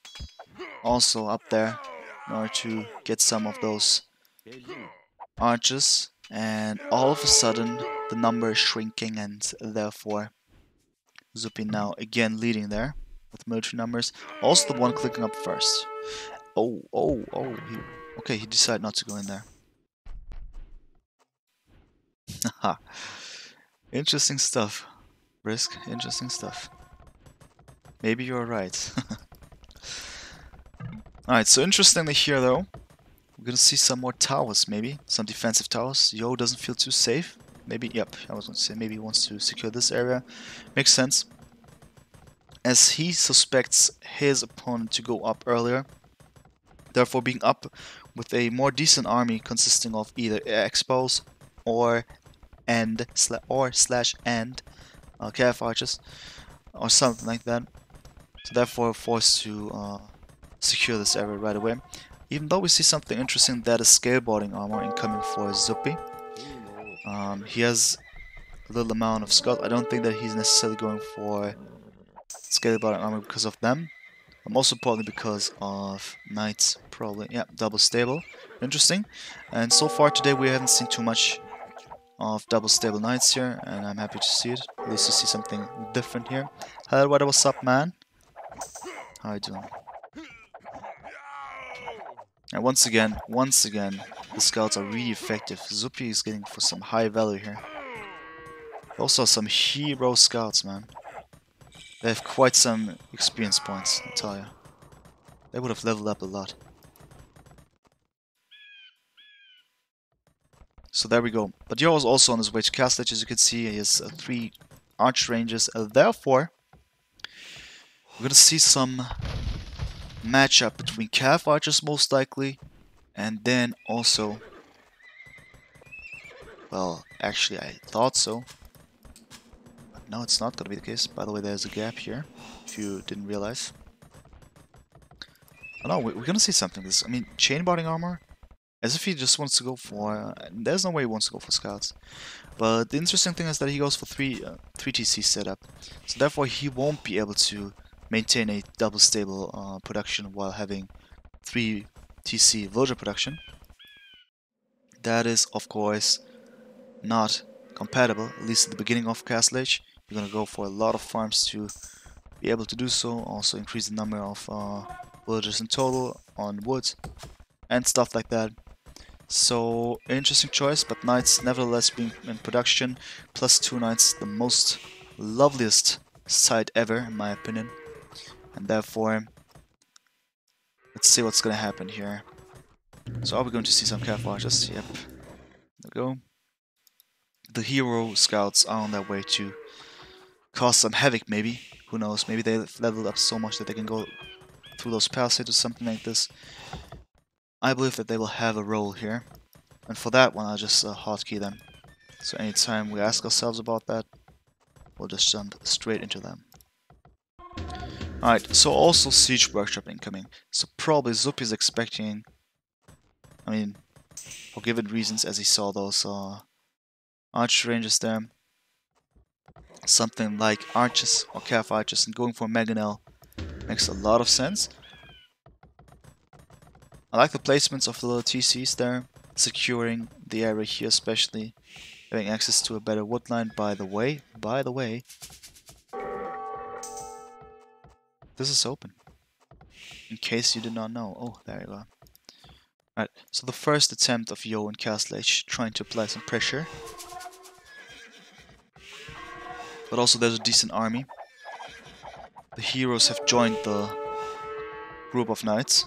also up there in order to get some of those archers. And all of a sudden, the number is shrinking, and therefore Zuppi now again leading there with military numbers. Also the one clicking up first. Oh. Okay, he decided not to go in there. Haha. Interesting stuff. Risk, interesting stuff. Maybe you're right. Alright, so interestingly here though, we're gonna see some more towers maybe. Some defensive towers. Yo doesn't feel too safe. Maybe, yep, I was gonna say maybe he wants to secure this area. Makes sense. As he suspects his opponent to go up earlier. Therefore being up with a more decent army consisting of either expos or slash KF archers or something like that. So therefore forced to secure this area right away. Even though we see something interesting, that is scaleboarding armor incoming for Zuppi. He has a little amount of skulls. I don't think that he's necessarily going for scaleboarding armor because of them. Also partly because of knights, probably. Yeah, double stable. Interesting. And so far today we haven't seen too much of double stable knights here, and I'm happy to see it. At least to see something different here. Hello, what's up, man? How you doing? And once again, the scouts are really effective. Zuppi is getting for some high value here. Also some hero scouts, man. They have quite some experience points, I tell you. They would have leveled up a lot. So there we go. But Yo is also on his way to Castle Edge, as you can see. He has 3 arch ranges. Therefore, we're gonna see some matchup between Cav archers most likely, and then also, well, actually I thought so. But no, it's not gonna be the case. By the way, there's a gap here, if you didn't realize. Oh no, we're gonna see something. I mean, chain barding armor. As if he just wants to go for... there's no way he wants to go for scouts. But the interesting thing is that he goes for 3 TC setup. So therefore he won't be able to maintain a double stable production while having 3 TC villager production. That is, of course, not compatible, at least at the beginning of Castle Age. You're gonna go for a lot of farms to be able to do so. Also increase the number of villagers in total on wood and stuff like that. So, interesting choice, but knights nevertheless being in production. +2 knights, the most loveliest sight ever, in my opinion. And therefore, let's see what's gonna happen here. So are we going to see some cav archers? Yep. There we go. The hero scouts are on their way to cause some havoc, maybe. Who knows? Maybe they've leveled up so much that they can go through those palisades or something like this. I believe that they will have a role here. And for that one, I'll just hotkey them. So anytime we ask ourselves about that, we'll just jump straight into them. Alright, so also Siege Workshop incoming. So probably Zuppi is expecting, I mean, for given reasons, as he saw those archer ranges there, something like archers or cav archers, and going for Mangonel makes a lot of sense. I like the placements of the little TCs there, securing the area here especially, having access to a better wood line. By the way, this is open. In case you did not know. Oh, there you go. Right, so the first attempt of Yo and Castle Age trying to apply some pressure. But also there's a decent army. The heroes have joined the group of knights.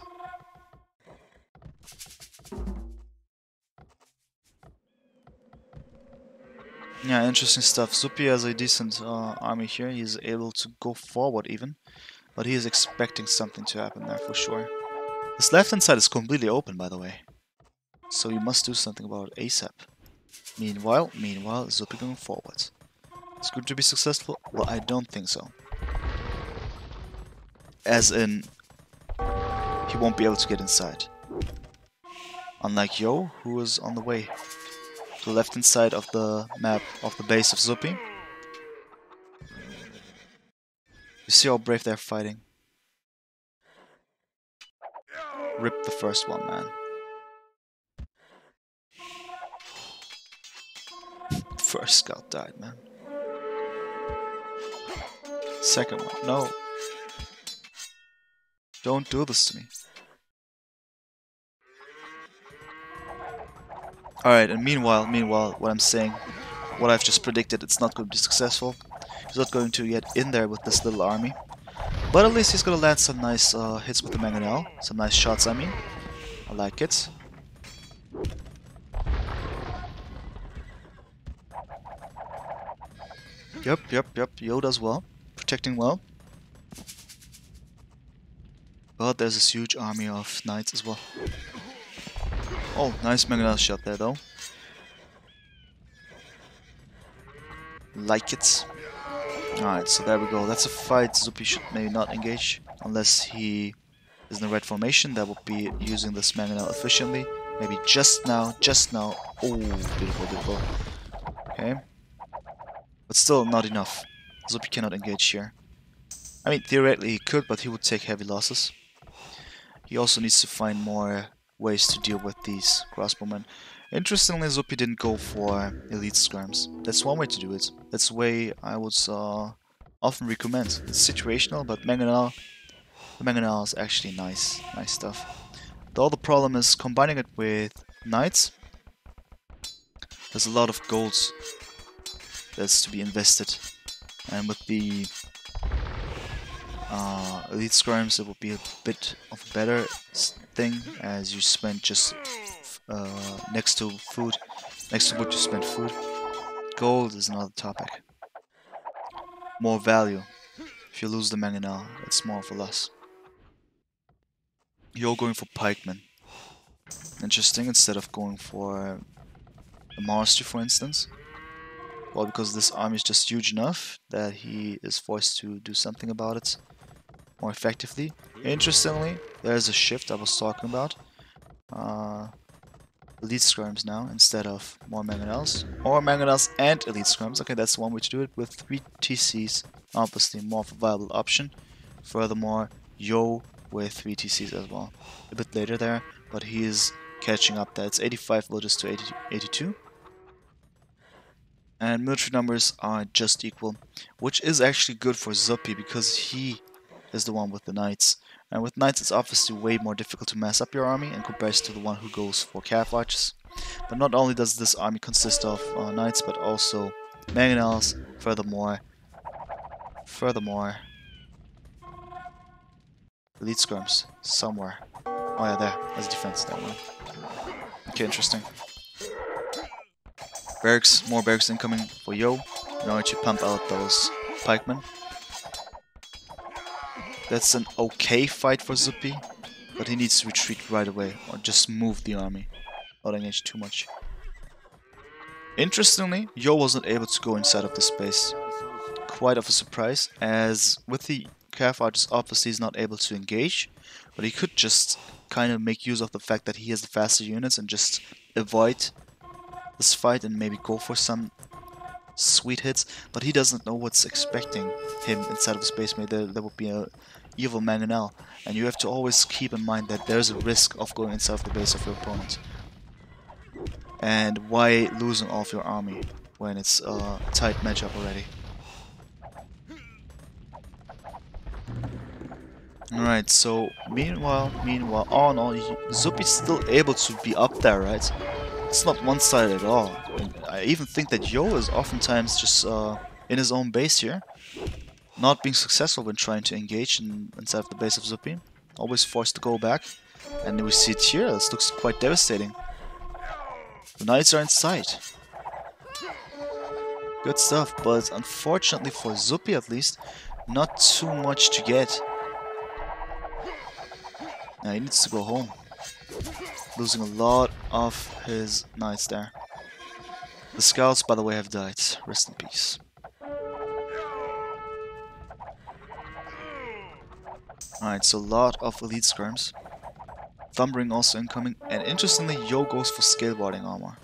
Yeah, interesting stuff. Zuppi has a decent army here. He's able to go forward even. But he is expecting something to happen there for sure. This left-hand side is completely open, by the way. So you must do something about it ASAP. Meanwhile, Zuppi going forward. It's going to be successful? Well, I don't think so. As in, he won't be able to get inside. Unlike Yo, who is on the way to the left-hand side of the map of the base of Zuppi. You see how brave they're fighting. Rip the first one, man. First scout died, man. Second one, no. Don't do this to me. Alright, and meanwhile, what I'm saying, what I've just predicted, it's not going to be successful. He's not going to get in there with this little army. But at least he's going to land some nice hits with the Mangonel. Some nice shots, I mean. I like it. Yep. Yo does well. Protecting well. But there's this huge army of knights as well. Oh, nice Mangonel shot there though. Like it. Alright, so there we go. That's a fight Zuppi should maybe not engage. Unless he is in the right formation. That would be using this Mangonel efficiently. Maybe just now. Oh, beautiful. Okay. But still not enough. Zuppi cannot engage here. I mean, theoretically he could, but he would take heavy losses. He also needs to find more ways to deal with these crossbowmen. Interestingly, Zuppi didn't go for elite skirms. That's one way to do it. That's the way I would often recommend. It's situational, but the Mangonel is actually nice stuff. Though the problem is combining it with knights. There's a lot of gold that's to be invested, and with the elite skirms it would be a bit of a better thing, as you spend just next to food, next to what you spend food. Gold is another topic. More value. If you lose the Mangonel, it's more of a loss. You're going for pikemen. Interesting, instead of going for a monastery, for instance. Well, because this army is just huge enough that he is forced to do something about it more effectively. Interestingly, there's a shift I was talking about. Elite skirms now instead of more Mangonels. Or Mangonels and elite skirms. Okay, that's one way to do it. With 3 TCs, obviously more of a viable option. Furthermore, Yo with 3 TCs as well. A bit later there, but he is catching up there. It's 85 villages to 82. And military numbers are just equal, which is actually good for Zuppi because he is the one with the knights. And with knights it's obviously way more difficult to mass up your army in comparison to the one who goes for cav archers. But not only does this army consist of knights, but also Mangonels. Furthermore, Elite skirms. Somewhere. Oh yeah, there. As defense, that one. Okay, interesting. Barracks, more barracks incoming for Yo. In order to pump out those pikemen. That's an okay fight for Zuppi, but he needs to retreat right away, or just move the army. Not engage too much. Interestingly, Yo wasn't able to go inside of this base. Quite of a surprise, as with the Cav Archers obviously he's not able to engage, but he could just kind of make use of the fact that he has the faster units and just avoid this fight and maybe go for some sweet hits, but he doesn't know what's expecting him inside of space. Maybe there would be a evil mangonel, and you have to always keep in mind that there's a risk of going inside of the base of your opponent. And why losing all of your army when it's a tight matchup already? Alright, so meanwhile, all in all, Zuppi's still able to be up there, right? It's not one-sided at all. I even think that Yo is oftentimes just in his own base here, not being successful when trying to engage inside of the base of Zuppi. Always forced to go back. And we see it here, this looks quite devastating. The knights are inside. Good stuff, but unfortunately for Zuppi at least, not too much to get. Now he needs to go home. Losing a lot of his knights there. The scouts, by the way, have died. Rest in peace. Alright, so a lot of elite skirms. Thumbring also incoming. And interestingly, Yo goes for scale warding armor.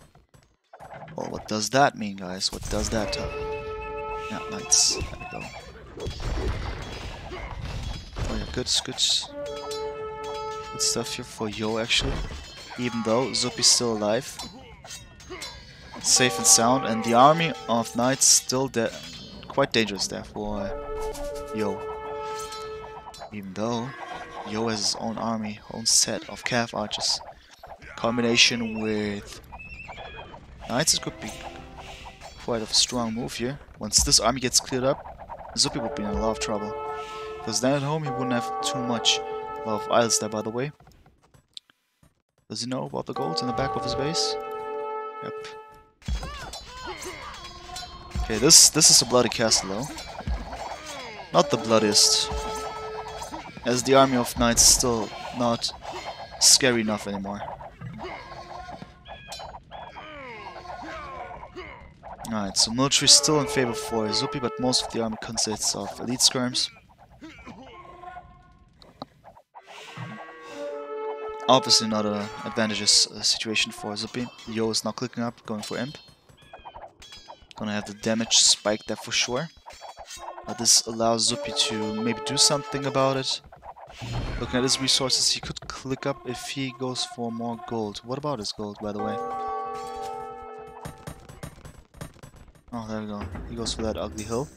Well, what does that mean, guys? What does that tell? Yeah, knights. There we go. Oh yeah, good stuff here for Yo, actually. Even though Zuppi's still alive. Safe and sound, and the army of knights still quite dangerous there for Yo. Even though Yo has his own army, own set of Cav Archers. Combination with knights, it could be quite a strong move here. Once this army gets cleared up, Zuppi would be in a lot of trouble. Because then at home he wouldn't have too much. A lot of isles there, by the way. Does he know about the gold in the back of his base? Yep. Okay, this is a bloody castle though. Not the bloodiest. As the army of knights is still not scary enough anymore. Alright, so military is still in favor for Zuppi, but most of the army consists of elite skirms. Obviously not an advantageous situation for Zuppi. Yo is not clicking up, going for imp. Gonna have the damage spike there for sure. But this allows Zuppi to maybe do something about it. Looking at his resources, he could click up if he goes for more gold. What about his gold, by the way? Oh, there we go. He goes for that ugly hill.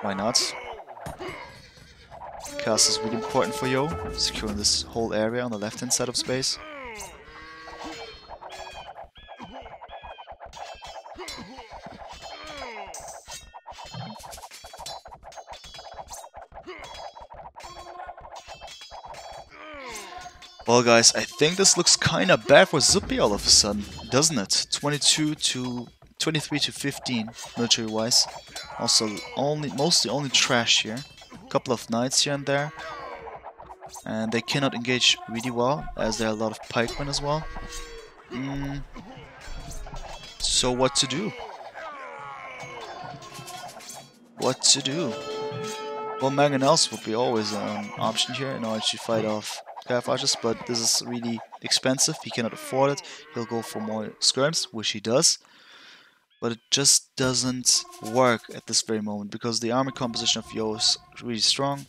Why not? Castle is really important for Yo, securing this whole area on the left-hand side of space. Well guys, I think this looks kinda bad for Zuppi all of a sudden, doesn't it? 23 to 15 military-wise. Also mostly only trash here. Couple of knights here and there. And they cannot engage really well, as there are a lot of pikemen as well. So what to do? What to do? Well, mangonels would be always an option here in order to fight off Cav Archers, but this is really expensive. He cannot afford it. He'll go for more skirms, which he does. But it just doesn't work at this very moment, because the army composition of Yo is really strong.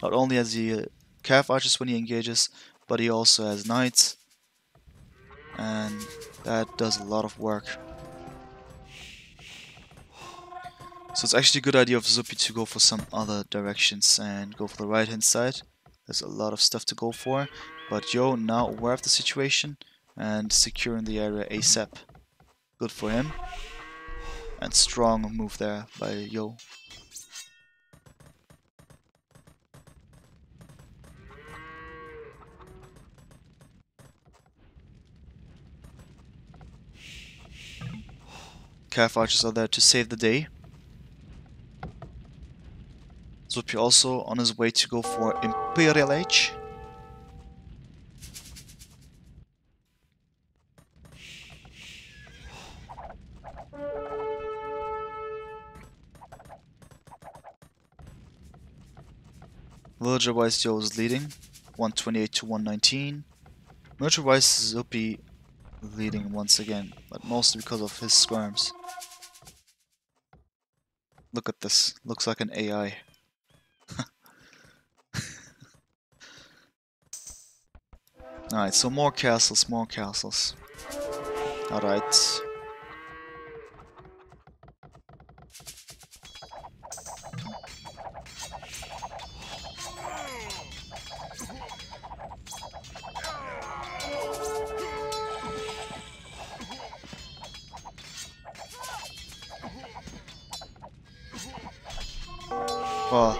Not only has he Cav Archers when he engages, but he also has knights. And that does a lot of work. So it's actually a good idea of Zuppi to go for some other directions and go for the right hand side. There's a lot of stuff to go for, but Yo now aware of the situation and securing the area ASAP. Good for him. And strong move there by Yo. Cav archers are there to save the day. Zuppi also on his way to go for Imperial Age. Villager-wise, Joe is leading, 128 to 119. Military-wise, Zuppi leading once again, but mostly because of his skirms. Look at this, looks like an AI. Alright, so more castles, more castles. Alright. Well,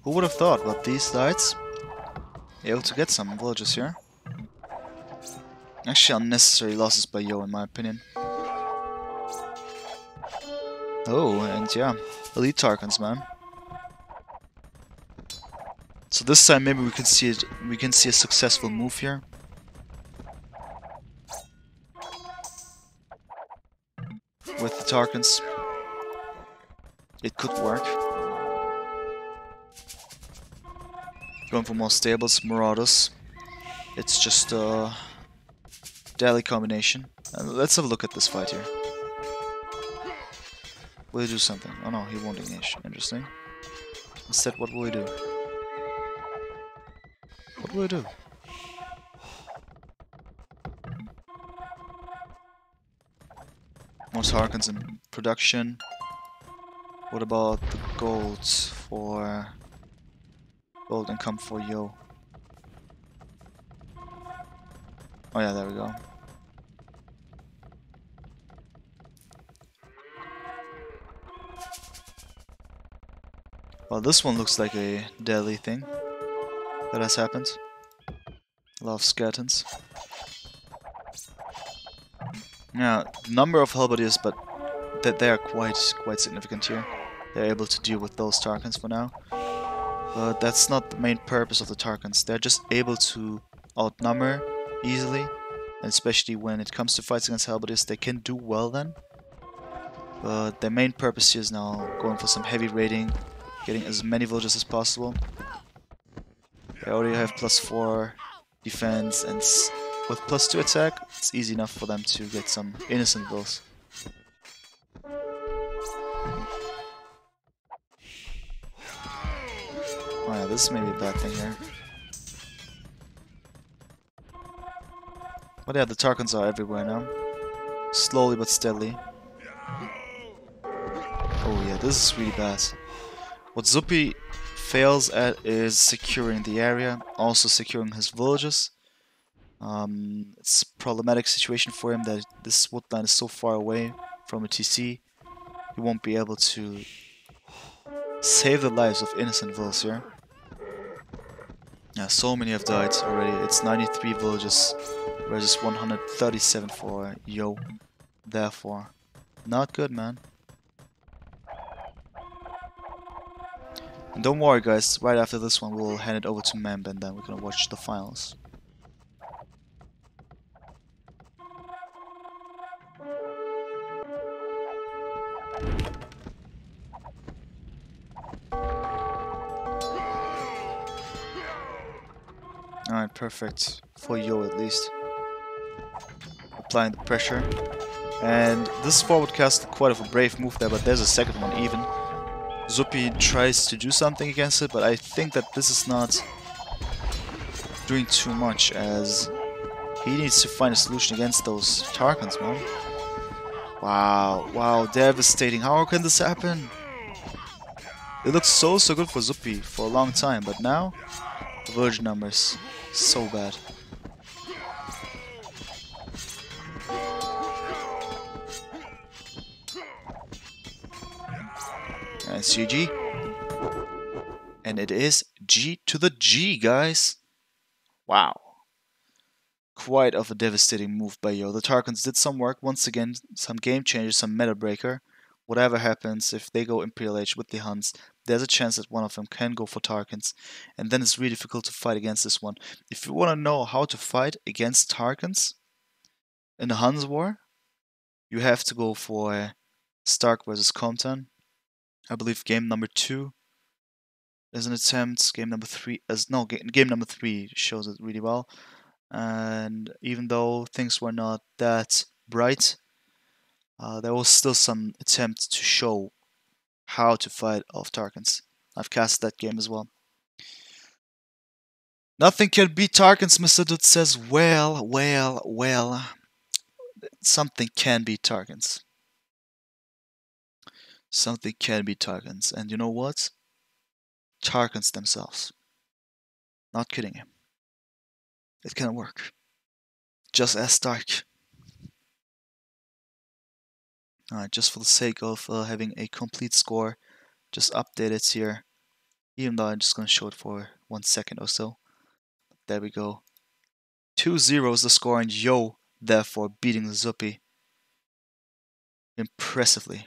who would have thought, but these knights able to get some villages here. Actually unnecessary losses by Yo in my opinion. Oh, and yeah, elite Tarkans, man. So this time maybe we can see it. We can see a successful move here. With the Tarkans, it could work. Going for more stables, Marauders. It's just a deadly combination. Let's have a look at this fight here. Will he do something? Oh no, he won't engage. Interesting. Instead, what will he do? What will he do? More Tarkans in production. What about the gold for... Gold income for Yo? Oh yeah, there we go. Well, this one looks like a deadly thing that has happened. A lot of skeletons. Yeah, the number of halberdiers, but that they are quite significant here. They're able to deal with those Tarkans for now. But that's not the main purpose of the Tarkans. They're just able to outnumber easily. And especially when it comes to fights against halberdiers, they can do well then. But their main purpose here is now going for some heavy raiding, getting as many villages as possible. They already have +4 defense, and with +2 attack, it's easy enough for them to get some innocent vills. Oh yeah, this may be a bad thing here. But yeah, the Tarkans are everywhere now. Slowly but steadily. Oh yeah, this is really bad. What Zuppi fails at is securing the area, also securing his villages. It's a problematic situation for him that this woodline is so far away from a TC. He won't be able to save the lives of innocent vills here. Yeah, so many have died already. It's 93 villages versus 137 for Yo. Therefore, not good, man. And don't worry, guys. Right after this one, we'll hand it over to Memb, and then we're gonna watch the finals. Alright, perfect. For Yo at least. Applying the pressure. And this forward cast, quite of a brave move there, but there's a second one even. Zuppi tries to do something against it, but I think that this is not doing too much, as he needs to find a solution against those Tarkans, man. Wow, wow, devastating. How can this happen? It looks so good for Zuppi for a long time, but now the village numbers so bad. And it's GG. And it is G to the G, guys. Wow. quite of a devastating move by Yo. The Tarkans did some work, once again, some game changes, some meta breaker. Whatever happens, if they go Imperial Age with the Huns, there's a chance that one of them can go for Tarkans, and then it's really difficult to fight against this one. If you want to know how to fight against Tarkans in the Huns War, you have to go for Stark versus Compton. I believe game number 2 is an attempt. Game number 3 game number 3 shows it really well. And even though things were not that bright, there was still some attempt to show how to fight off Tarkans. I've cast that game as well. Nothing can beat Tarkans, Mr. Dude says. Well. Something can beat Tarkans. Something can beat Tarkans. And you know what? Tarkans themselves. Not kidding him. It can work. Just as Stark. Alright, just for the sake of having a complete score, just update it here. Even though I'm just going to show it for 1 second or so. There we go. 2-0 is the score, and Yo, therefore, beating the Zuppi impressively.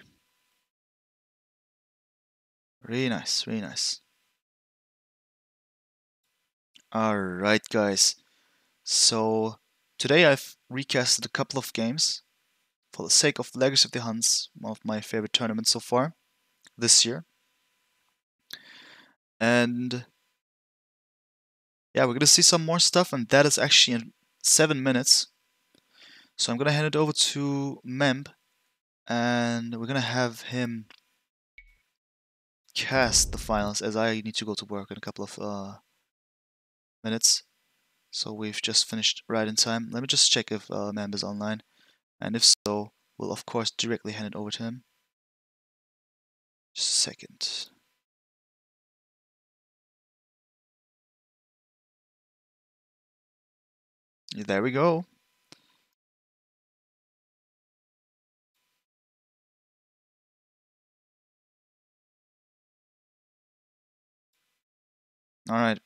Really nice, really nice. Alright, guys. So, today I've recasted a couple of games for the sake of Legacy of the Huns, one of my favorite tournaments so far this year. And yeah, we're gonna see some more stuff, and that is actually in 7 minutes. So I'm gonna hand it over to Memb, and we're gonna have him cast the finals, as I need to go to work in a couple of minutes. So we've just finished right in time. Let me just check if Memb is online, and if so, we'll of course directly hand it over to him. Just a second. There we go. Alright,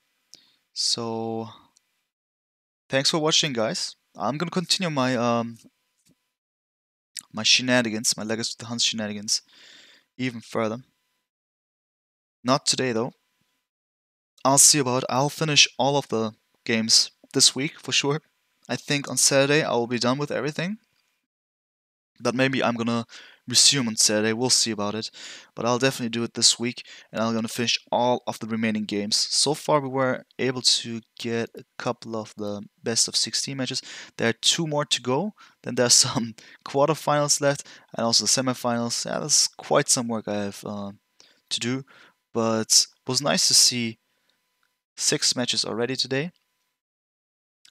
so thanks for watching, guys. I'm gonna continue my my shenanigans, my Legacy of the Huns shenanigans, even further. Not today though. I'll finish all of the games this week for sure. I think on Saturday I will be done with everything. But maybe I'm gonna resume on Saturday, we'll see about it. But I'll definitely do it this week, and I'm gonna finish all of the remaining games. So far we were able to get a couple of the best of 16 matches. There are 2 more to go, then there's some quarterfinals left, and also the semifinals. Yeah, that's quite some work I have to do, but it was nice to see 6 matches already today.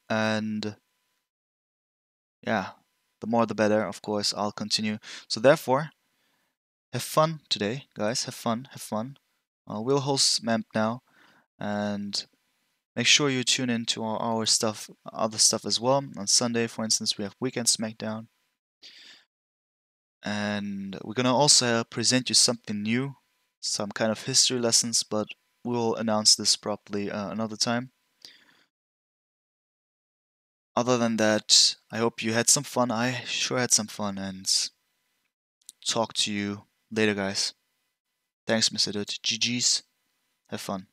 And yeah, the more the better, of course. I'll continue. So therefore, have fun today, guys. Have fun, have fun. We'll host Memp now, and make sure you tune in to our stuff, other stuff as well. On Sunday, for instance, we have Weekend Smackdown, and we're gonna also present you something new, some kind of history lessons, but we'll announce this properly another time. Other than that, I hope you had some fun. I sure had some fun, and talk to you later, guys. Thanks, Mr. Dude. GG's. Have fun.